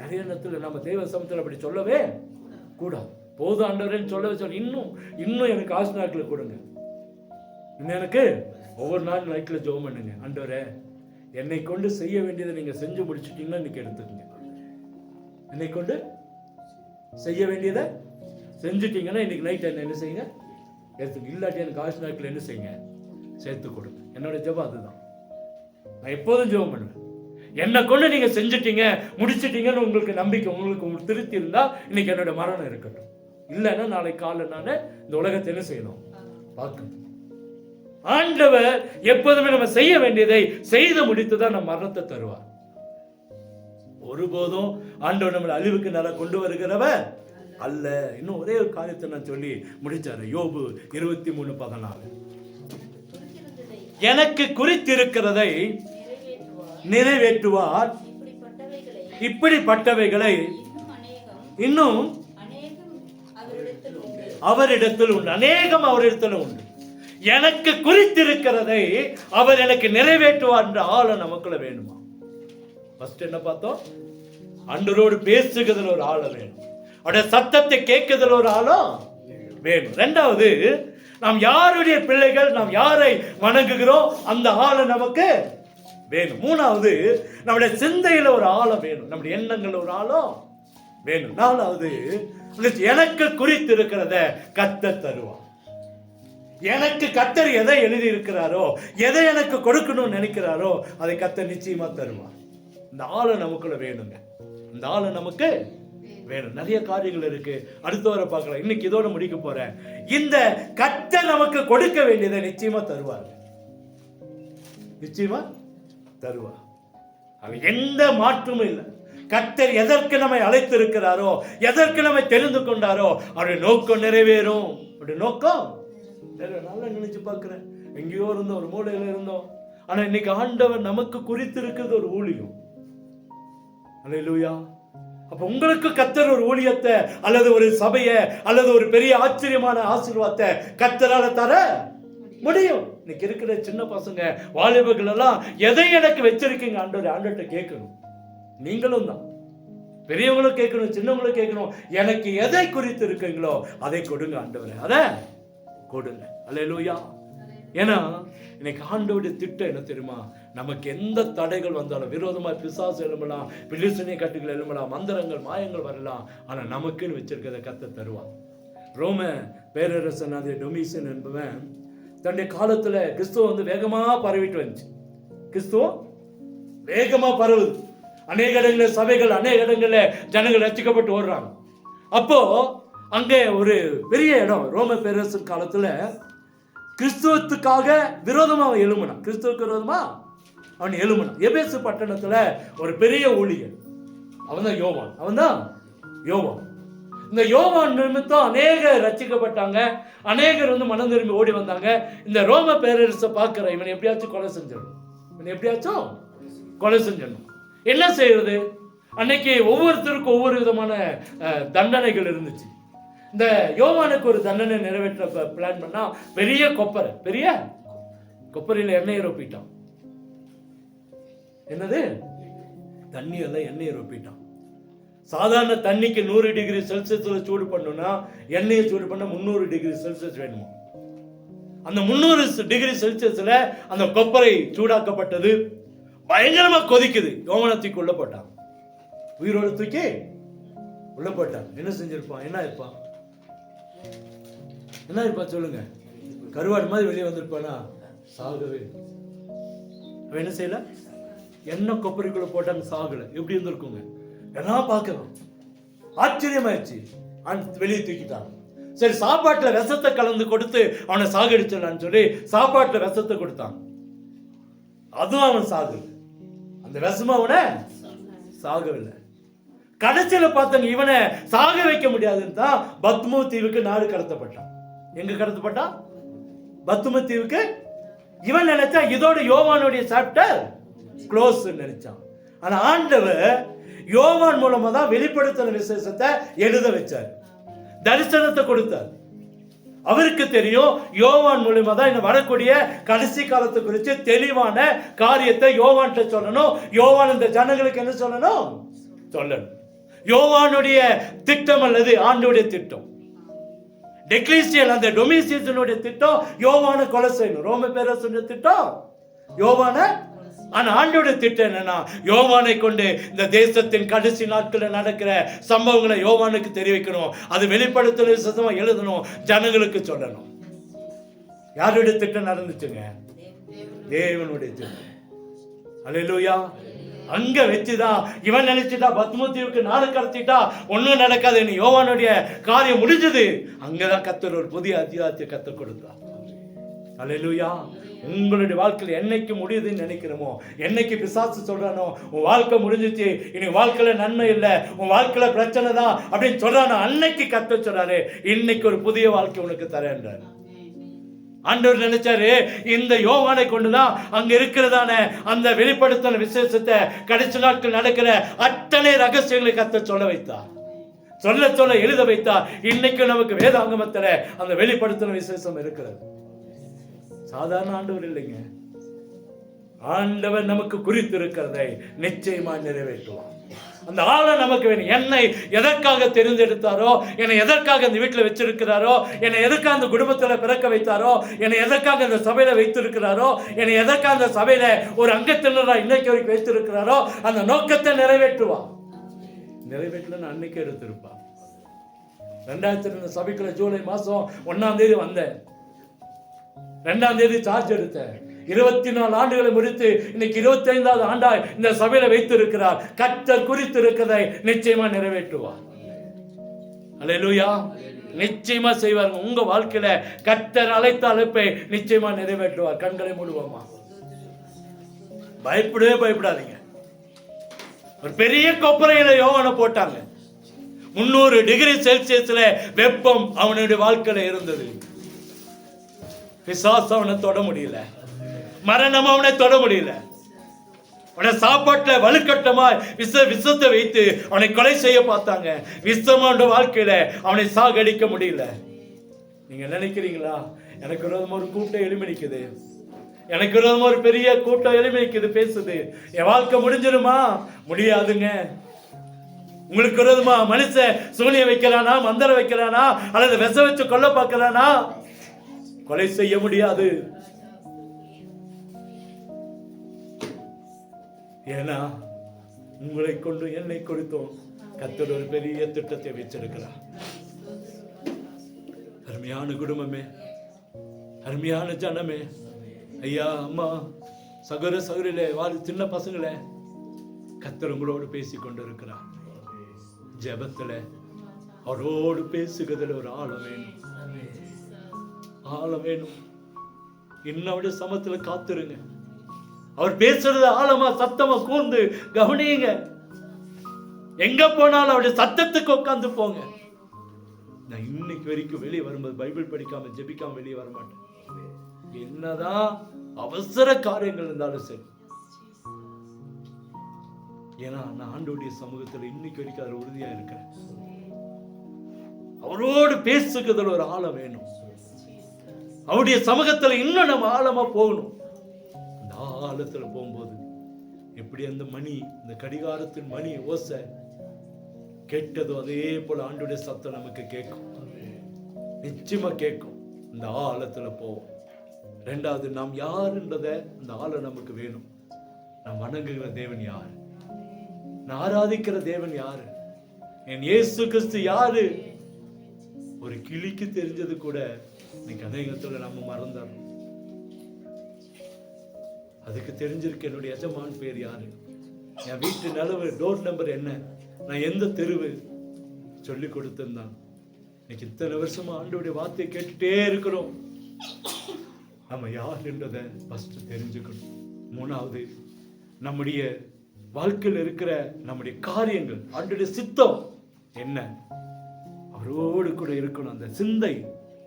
நிறைய நேரத்தில் நம்ம தெய்வ சமூகத்தில் அப்படி சொல்லவே கூடாது. போது ஆண்டவரேன்னு சொல்லவே சொல்ல, இன்னும் எனக்கு ஆசீர்வாதங்களை கொடுங்க. இன்னும் எனக்கு ஒவ்வொரு நாள் நைட்டில் ஜெபம் பண்ணுங்க, ஆண்டவரே என்னை கொண்டு செய்ய வேண்டியதை நீங்க செஞ்சு முடிச்சுட்டீங்கன்னா இன்னைக்கு எடுத்துக்கங்க. என்னை கொண்டு செய்ய வேண்டியதை செஞ்சுட்டீங்கன்னா இன்னைக்கு நைட் என்ன செய்யுங்க, எடுத்துங்க. இல்லாட்டி எனக்கு ஆசீர்வாதங்களை என்ன செய்யுங்க, சேர்த்து கொடுங்க. என்னோட ஜெபம் அதுதான். நான் எப்போதும் ஜெபம் பண்ணுவேன், என்னை கொண்டு நீங்க செஞ்சுட்டீங்க முடிச்சிட்டீங்கன்னு உங்களுக்கு நம்பிக்கை, உங்களுக்கு திருப்தி இருந்தா இன்னைக்கு என்னோட மரணம் இருக்கட்டும். இல்லைன்னா நாளைக்கு காலை நான் இந்த உலகத்தை என்ன செய்யணும், பார்க்கணும். ஆண்டவர் எப்போதுமே நம்ம செய்ய வேண்டியதை செய்து முடித்துதான் நம்ம மரணத்தை தருவார். ஒருபோதும் ஆண்டவர் நம்மளை அழிவுக்கு நல்லா கொண்டு வருகிறவர் அல்ல. இன்னும் ஒரே ஒரு காரியத்தை நான் சொல்லி முடிச்சாரு. யோபு 23:14, எனக்கு குறித்திருக்கிறதை நிறைவேற்றுவார், இப்படிப்பட்டவைகளை இன்னும் அவரிடத்தில் உண்டு, அநேகம் அவரிடத்தில் உண்டு. எனக்கு குறித்திருக்கிறதை அவர் எனக்கு நிறைவேற்றுவார் என்ற ஆழம் நமக்குள்ள வேணுமா? ஃபர்ஸ்ட் என்ன பார்த்தோம்? ஆண்டவரோடு பேசுகிறதுல ஒரு ஆழம் வேணும், அவருடைய சத்தத்தை கேட்குதல் ஒரு ஆழம் வேணும். இரண்டாவது, நாம் யாருடைய பிள்ளைகள், நாம் யாரை வணங்குகிறோம் அந்த ஆழம் நமக்கு வேணும். மூணாவது, நம்முடைய சிந்தையில ஒரு ஆழம் வேணும், நம்முடைய எண்ணங்கள் ஒரு ஆழம் வேணும். நாலாவது, எனக்கு குறித்து இருக்கிறத கர்த்தர் தருவார். எனக்கு கர்த்தர் எதை எழுதி இருக்கிறாரோ, எதை எனக்கு கொடுக்கணும்னு நினைக்கிறாரோ அதை கர்த்தர் நிச்சயமா தருவார். இந்த ஆழம் நமக்குள்ள வேணுங்க, இந்த ஆழம் நமக்கு வேணும். நிறைய காரியங்கள் இருக்கு, அடுத்த வர பார்க்கலாம். இன்னைக்கு இதோட முடிக்க போறேன். இந்த கர்த்தர் நமக்கு கொடுக்க வேண்டியதை நிச்சயமா தருவார், நிச்சயமா தருவார். அது எந்த மாற்றமும் இல்லை. கர்த்தர் எதற்கு நம்மை அழைத்திருக்கிறாரோ, எதற்கு நம்மை தெரிந்து கொண்டாரோ அவருடைய நோக்கம் நிறைவேறும். அவருடைய நோக்கம் நல்லா நினைச்சு பார்க்கிறேன். எங்கேயோ இருந்தோம், ஒரு மூலையில இருந்தோம், ஆனா இன்னைக்கு ஆண்டவர் நமக்கு குறித்திருக்கிறது ஒரு ஊழியம். அல்லேலூயா. அப்ப உங்களுக்கு கர்த்தர் ஒரு ஊழியத்தை அல்லது ஒரு சபையை அல்லது ஒரு பெரிய ஆச்சரியமான ஆசீர்வாதத்தை கர்த்தரால தர முடியும். இன்னைக்கு இருக்கிற சின்ன பசங்க வாலிபர்கள் எல்லாம் எதை எனக்கு வச்சிருக்கீங்க ஆண்டவர்கிட்ட கேட்கணும். நீங்களும் தான், பெரியவங்களும் கேட்கணும், சின்னவங்களும் கேட்கணும். எனக்கு எதை குறித்து இருக்கீங்களோ அதை கொடுங்க ஆண்டவரே, அதை கொடுங்க. அல்லேலூயா. ஏன்னா இன்னைக்கு ஆண்டவருடைய திட்டம் என்ன தெரியுமா? நமக்கு எந்த தடைகள் வந்தாலும், விரோதமா பிசாசு எழும்பலாம், பிலிஸ்தீனிய கட்டுகள் எழும்பலாம், மந்திரங்கள் மாயங்கள் வரலாம், ஆனா நமக்குன்னு வச்சிருக்கிறத கர்த்தர் தருவார். ரோம பேரரசன் அது டொமிஷன் என்பவன் தன்னுடைய காலத்துல கிறிஸ்துவ வேகமா பரவிட்டு வந்துச்சு. கிறிஸ்துவம் வேகமா பரவுது. அநேக இடங்களில் சபைகள், அநேக இடங்களில் ஜனங்கள் ரட்சிக்கப்பட்டு ஓடுறாங்க. அப்போ அங்கே ஒரு பெரிய இடம், ரோம பேரரசு காலத்துல கிறிஸ்துவத்துக்காக விரோதமா அவன் எழும்பினான். கிறிஸ்துவுக்கு விரோதமா அவன் எழும்பினான். எபேசு பட்டணத்துல ஒரு பெரிய ஊழியர், அவன் தான் யோவான். இந்த யோவான் நிமித்தம் அநேகர் ரட்சிக்கப்பட்டாங்க, அநேகர் மனம் திரும்பி ஓடி வந்தாங்க. இந்த ரோம பேரரசை பார்க்கிற இவன் எப்படியாச்சும் கொலை செஞ்சிடணும். என்ன செய்யறது? அன்னைக்கு ஒவ்வொருத்தருக்கும் ஒவ்வொரு விதமான தண்டனைகள் இருந்துச்சு. இந்த யோவானுக்கு ஒரு தண்டனை நிறைவேற்ற பிளான் பண்ணா பெரிய கொப்பரையில எண்ணெயை ரொப்பிட்டான். என்னது? தண்ணி எல்லாம் எண்ணெயை ரொப்பிட்டான். சாதாரண தண்ணிக்கு 100 டிகிரி செல்சியஸ்ல சூடு பண்ணணும்னா எண்ணெயை சூடு பண்ண 300 டிகிரி செல்சியஸ் வேணுமா? அந்த 300 டிகிரி செல்சியஸ்ல அந்த கொப்பரை சூடாக்கப்பட்டது. பயங்கரமா கொதிக்குது. யோவானை தூக்கி உள்ள போட்டான், உயிரோடு தூக்கி உள்ள போட்டான். என்ன செஞ்சிருப்பான்? என்ன இருப்பான் சொல்லுங்க? கருவாடு மாதிரி வெளியே வந்திருப்பானா? சாகவே. என்ன செய்யல, என்ன கொப்பரைக்குள்ள போட்டாங்க, சாகல. எப்படி இருந்திருக்குங்க? எல்லாம் பார்க்கலாம், ஆச்சரியமாயிடுச்சு. வெளியே தூக்கிட்டாங்க. சரி, சாப்பாட்டுல விஷத்தை கலந்து கொடுத்து அவனை சாகடிச்சிடலான்னு சொல்லி சாப்பாட்டுல விஷத்தை கொடுத்தான். அதுவும் அவன் சாகல. அந்த விஷமா அவனை சாகவில்லை. கடைசியில பார்த்தாங்க, இவனை சாக வைக்க முடியாதுன்னு தான் பத்மோ தீவுக்கு நாடு கடத்தப்பட்டான். எங்க கடத்தப்பட்டான்? பத்மோ தீவுக்கு. இவன் நினைச்சா இதோட யோவானுடைய சாப்டர் க்ளோஸ் நினைச்சான். ஆனா ஆண்டவர் யோவான் மூலமா தான் வெளிப்படுத்தின விசேஷத்தை எழுத வச்சார், தரிசனத்தை கொடுத்தார். அவருக்கு தெரியும் யோவான் மூலமா தான் இந்த வரக்கூடிய கடைசி காலத்தை குறித்து தெளிவான காரியத்தை யோவான் சொல்லணும். யோவான் இந்த ஜனங்களுக்கு என்ன சொல்லணும்? சொல்லணும். யோவானுடைய திட்டம் அல்லது ஆண்டோடைய திட்டம், டெக்லீசியல் அந்த டொமிசியனுடைய திட்டம் யோவானை கொலை செய்யணும். ரோம பேரரசுடைய திட்டம் யோவான. ஆனா ஆண்டோட திட்டம் என்னன்னா, யோவானை கொண்டு இந்த தேசத்தின் கடைசி நாட்களில் நடக்கிற சம்பவங்களை யோவானுக்கு தெரிவிக்கணும். அது வெளிப்படுத்தல் விசேஷமா எழுதணும், ஜனங்களுக்கு சொல்லணும். யாருடைய திட்டம் நடந்துச்சுங்க? தேவனுடைய திட்டம். அல்லேலூயா. அங்க வச்சுதான் இவன் நினைச்சுட்டா பத்மோ தீவுக்கு நாடு கடத்திட்டா ஒன்னும் நடக்காது, யோவானுடைய காரியம் முடிஞ்சது. அங்கதான் கர்த்தர் ஒரு புதிய அத்தியாயத்தை கற்றுக் கொடுத்தார். அல்லேலூயா. உங்களுடைய வாழ்க்கையில் என்னைக்கு முடியுதுன்னு நினைக்கிறோமோ, என்னைக்கு பிசாசு சொல்றானோ உன் வாழ்க்கை முடிஞ்சிச்சு, இனி வாழ்க்கையில நன்மை இல்லை, உன் வாழ்க்கையில பிரச்சனை தான் அப்படின்னு சொல்றானோ, அன்னைக்கு கர்த்தர் சொல்றாரு, இன்னைக்கு ஒரு புதிய வாழ்க்கை உனக்கு தரேன்றார். ஆண்டவர் நினைச்சாரு இந்த யோவானை கொண்டுதான் அங்க இருக்கிறதான அந்த வெளிப்படுத்தல் விசேஷத்தை கடைசி நாட்கள் நடக்கிற அத்தனை ரகசியங்களை கர்த்தர் சொல்ல வைத்தார், சொல்ல சொல்ல எழுத வைத்தார். இன்னைக்கு நமக்கு வேதாங்கமத்துல அந்த வெளிப்படுத்தல் விசேஷம் இருக்கிறது. சாதாரண ஆண்டவர் இல்லைங்க. ஆண்டவர் நமக்கு குறித்து இருக்கிறதை நிச்சயமா நிறைவேற்றுவார். அந்த ஆளை நமக்கு வேணும். என்னை எதற்காக தெரிந்தெடுத்தாரோ, என்னை எதற்காக இந்த வீட்டில் வச்சிருக்கிறாரோ, என்னை எதற்காக அந்த குடும்பத்தில் பிறக்க வைத்தாரோ, என்னை எதற்காக அந்த சபையில வைத்திருக்கிறாரோ, என்னை எதற்காக அந்த சபையில ஒரு அங்கத்தினரா இன்னைக்கு வரைக்கும் வைத்திருக்கிறாரோ, அந்த நோக்கத்தை நிறைவேற்றுவா. நிறைவேற்றலன்னு அன்னைக்கு எடுத்திருப்பா. 2002 சபைக்குள்ள ஜூலை மாசம் 1ஆம் தேதி வந்தேன், 2ஆம் தேதி சார்ஜ் எடுத்தேன். 24 ஆண்டுகளை முடித்து இன்னைக்கு 25வது ஆண்டாய் இந்த சபையில வைத்திருக்கிறார். கர்த்தர் குறித்து இருக்கிறதை நிச்சயமா நிறைவேற்றுவார். அல்லேலூயா. நிச்சயமா செய்வார். உங்க வாழ்க்கையில கர்த்தர் அழைத்த அழைப்பை நிச்சயமா நிறைவேற்றுவார். கண்களை மூடுவோமா? பயப்படவே பயப்படாதீங்க. ஒரு பெரிய கொப்பரையில யோவானை போட்டாங்க. 300 டிகிரி செல்சியஸ்ல வெப்பம் அவனுடைய வாழ்க்கையில இருந்தது. பிசாசு அவனை தொட முடியல, மரணம் அவனை தொட முடியல. அவனை சாப்பாட்டுல வலுக்கட்டமா விஷத்தை வைத்து அவனை கொலை செய்ய பார்த்தாங்க. விஷமான வாழ்க்கையில அவனை சாகடிக்க முடியல. நீங்க நினைக்கிறீங்களா, எனக்கு விரோதமா ஒரு கூட்டம் எழுமணிக்குது, எனக்கு விரோதமா ஒரு பெரிய கூட்டம் எழுமணிக்குது, பேசுது, என் வாழ்க்கை முடிஞ்சிருமா? முடியாதுங்க. உங்களுக்கு விரோதமா மனுஷன் சூனிய வைக்கிறானா, மந்திரம் வைக்கிறானா, அல்லது விஷ வச்சு கொல்ல பார்க்கிறானா, கொலை செய்ய முடியாது. ஏன்னா உங்களை கொண்டு என்னை கொடுத்தோம் கர்த்தர் ஒரு பெரிய திட்டத்தை வச்சிருக்கிறார். அருமையான குடும்பமே, அருமையான ஜனமே, ஐயா அம்மா சகோதர சகோதரிலே வாழ் சின்ன பசங்களே, கர்த்தர் உங்களோடு பேசி கொண்டு இருக்கிறார். ஜெபத்துல அவரோடு பேசுகிறதுல ஒரு ஆழம் வேணும், ஆழம் வேணும். இன்னும் அவருடைய சமத்துல காத்துருங்க. அவர் பேசுறது ஆழமா சத்தமா கூர்ந்து கவனியுங்க. எங்க போனாலும் அவருடைய சத்தத்துக்கு உட்கார்ந்து போங்க. நான் இன்னைக்கு வரைக்கும் வெளியே வரும்போது பைபிள் படிக்காம ஜெபிக்காம வெளியே வர மாட்டேன். என்னதான் அவசர காரியங்கள் இருந்தாலும் சரி. ஏன்னா நான் ஆண்டவருடைய சமூகத்துல இன்னைக்கு வரைக்கும் அதுல உறுதியா இருக்கிறேன். அவரோடு பேசுகிறதுல ஒரு ஆழம் வேணும். அவருடைய சமூகத்துல இன்னும் நம்ம ஆழமா போகணும். அந்த ஆழத்துல போகும்போது எப்படி அந்த மணி, இந்த கடிகாரத்தின் மணி ஓசை கேட்டதோ அதே போல ஆண்டவருடைய சத்தம் நமக்கு கேட்கும், நிச்சயமா கேட்கும். இந்த ஆழத்துல போவோம். 2வது, நாம் யாருன்றத அந்த ஆழம் நமக்கு வேணும். நாம் வணங்குகிற தேவன் யாரு, நான் ஆராதிக்கிற தேவன் யாரு, என் இயேசு கிறிஸ்து யாரு, ஒரு கிளிக்கு தெரிஞ்சது கூட இன்னைக்கு அநேகத்துல நம்ம மறந்துடணும். அதுக்கு தெரிஞ்சிருக்கு என்னுடைய எஜமான் பேர் யாரு, என் வீட்டு நிலவு டோர் நம்பர் என்ன, நான் எந்த தெருவு சொல்லி கொடுத்திருந்தான். இன்னைக்கு இத்தனை வருஷமா ஆண்டவருடைய வார்த்தையை கேட்டுட்டே இருக்கிறோம். நம்ம யாருன்றதை ஃபர்ஸ்ட் தெரிஞ்சுக்கணும். மூணாவது, நம்முடைய வாழ்க்கையில் இருக்கிற நம்முடைய காரியங்கள், ஆண்டவருடைய சித்தம் என்ன, அவரோடு கூட இருக்கணும். அந்த சிந்தை,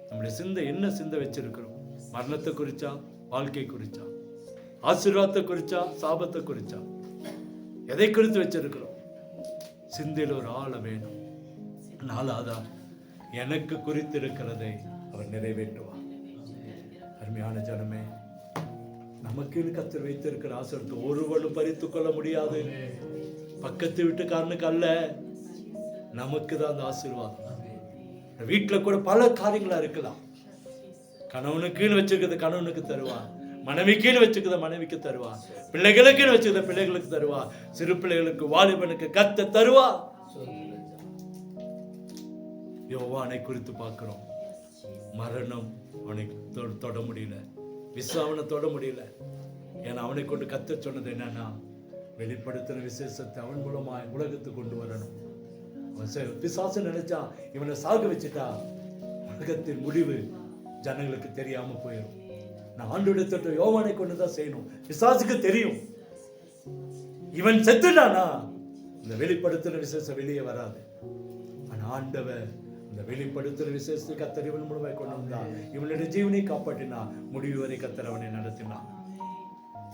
நம்முடைய சிந்தை என்ன சிந்தை வச்சிருக்கிறோம்? மரணத்தை குறிச்சா, வாழ்க்கை குறிச்சா, ஆசீர்வாதத்தை குறிச்சா, சாபத்தை குறிச்சா, எதை குறித்து வச்சிருக்கிறோம்? சிந்தையில் ஒரு ஆளை வேணும். நாலாவதா, எனக்கு குறித்து இருக்கிறதை அவர் நிறைவேற்றுவார். அருமையான ஜனமே, நமக்குன்னு கர்த்தர் வைத்திருக்கிற ஆசீர்வாதத்தை ஒருவனும் பறித்து கொள்ள முடியாது. பக்கத்து வீட்டுக்காரனுக்கு அல்ல, நமக்கு தான் அந்த ஆசீர்வாதம். வீட்டுல கூட பல காரியங்களா இருக்கலாம். கணவனுக்குன்னு வச்சிருக்கிறத கணவனுக்கு தருவான், மனைவிக்குன்னு வச்சுக்கிறத மனைவிக்கு தருவா, பிள்ளைகளுக்குன்னு வச்சுக்கிறத பிள்ளைகளுக்கு தருவா, சிறு பிள்ளைகளுக்கு வாலிபனுக்கு கர்த்தர் தருவா. யோவானை குறித்து பார்க்கிறோம். மரணம் அவனை தொட முடியல, விசாவனை தொட முடியல. ஏன்னா அவனை கொண்டு கர்த்தர் சொன்னது என்னன்னா, வெளிப்படுத்தின விசேஷத்தை அவன் மூலமாய் உலகத்துக்கு கொண்டு வரணும். பிசாசு நினைச்சா இவனை சாக வச்சுட்டா உலகத்தின் முடிவு ஜனங்களுக்கு தெரியாம போயிடும். நான் ஆண்டவருடைய திட்டம் யோவானை கொண்டுதான் செய்யணும். பிசாசுக்கு தெரியும் இவன் செத்துட்டானா இந்த வெளிப்படுத்தின விசேஷம் வெளியே வராது. ஆனா ஆண்டவர் இந்த வெளிப்படுத்துற விசேஷத்தை கர்த்தர் இவன் மூலமாய் கொண்டு வந்தா, இவனுடைய ஜீவனை காப்பாற்றினா, முடிவு வரை கர்த்தர் அவனை நடத்தினான்.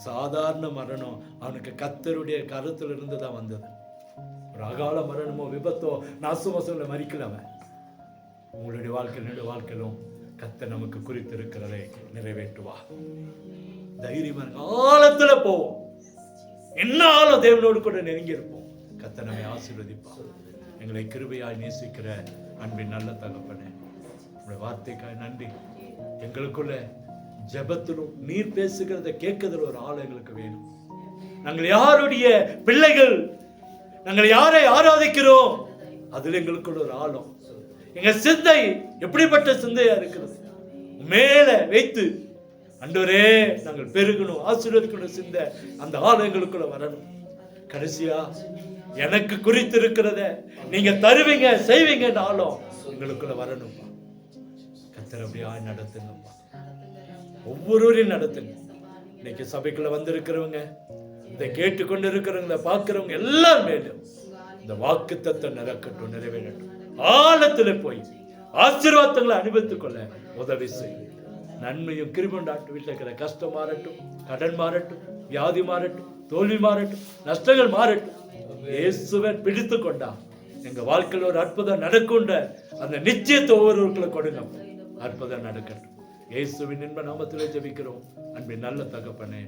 சாதாரண மரணம் அவனுக்கு கர்த்தருடைய கருத்துல இருந்து தான் வந்தது. ஒரு அகால மரணமோ விபத்தோ நாசுமோசங்கள மறிக்கல அவன். உங்களுடைய வாழ்க்கையினுடைய வாழ்க்கையிலும் கர்த்தர் நமக்கு குறித்திருக்கிறதை நிறைவேற்றுவா. தைரியமா ஆழத்துல போவோம், என்ன ஆழம் தேவனோடு கூட நெருங்கி இருப்போம். கர்த்தர் நம்மை ஆசீர்வதிப்பார். எங்களை கிருபையாய் நேசிக்கிற அன்பின் நல்ல தகப்பனே, உங்களுடைய வார்த்தைக்காய் நன்றி. எங்களுக்குள்ள ஜெபத்திலும் நீர் பேசுகிறத கேட்கறதுல ஒரு ஆள் எங்களுக்கு வேணும். நாங்கள் யாருடைய பிள்ளைகள், நாங்கள் யாரை ஆராதிக்கிறோம், அதுல எங்களுக்குள்ள ஒரு ஆழம். எங்க சிந்தை எப்படிப்பட்ட சிந்தையா இருக்கிறது, மேல வைத்து ஆண்டவரே நாங்கள் பெருகணும், ஆசீர்வதிக்கணும் சிந்தை, அந்த ஆழம் எங்களுக்குள்ள வரணும். கடைசியா எனக்கு குறித்து இருக்கிறத நீங்க தருவீங்க செய்வீங்க ஆழம் எங்களுக்குள்ள வரணும். கர்த்தர் அப்படியே நடத்துங்கப்பா, ஒவ்வொருவரையும் நடத்துங்க. இன்னைக்கு சபைக்குள்ள வந்திருக்கிறவங்க, இதை கேட்டுக்கொண்டு இருக்கிறவங்க, பார்க்கிறவங்க எல்லாரும் மேலும் இந்த வாக்குத்தத்தம் நடக்கட்டும், நிறைவேறட்டும். ஆழத்துல போய் ஆசீர்வாதங்களை அனுபவித்துக் கொள்ள உதவி செய்யும். நன்மையும் கிருபையும் வீட்டில் இருக்கிற கஷ்டம் மாறட்டும், கடன் மாறட்டும், வியாதி மாறட்டும், தோல்வி மாறட்டும், நஷ்டங்கள் மாறட்டும். இயேசுவை பிடித்து கொண்டா எங்க வாழ்க்கையில் ஒரு அற்புதம் நடக்கும்ன்ற அந்த நிச்சயத்தை ஒவ்வொருவருக்குள்ள கொடுங்க. அற்புதம் நடக்கட்டும். இயேசுவின் இன்ப நாமத்திலே ஜெபிக்கிறோம் அன்பின் நல்ல தகப்பனே.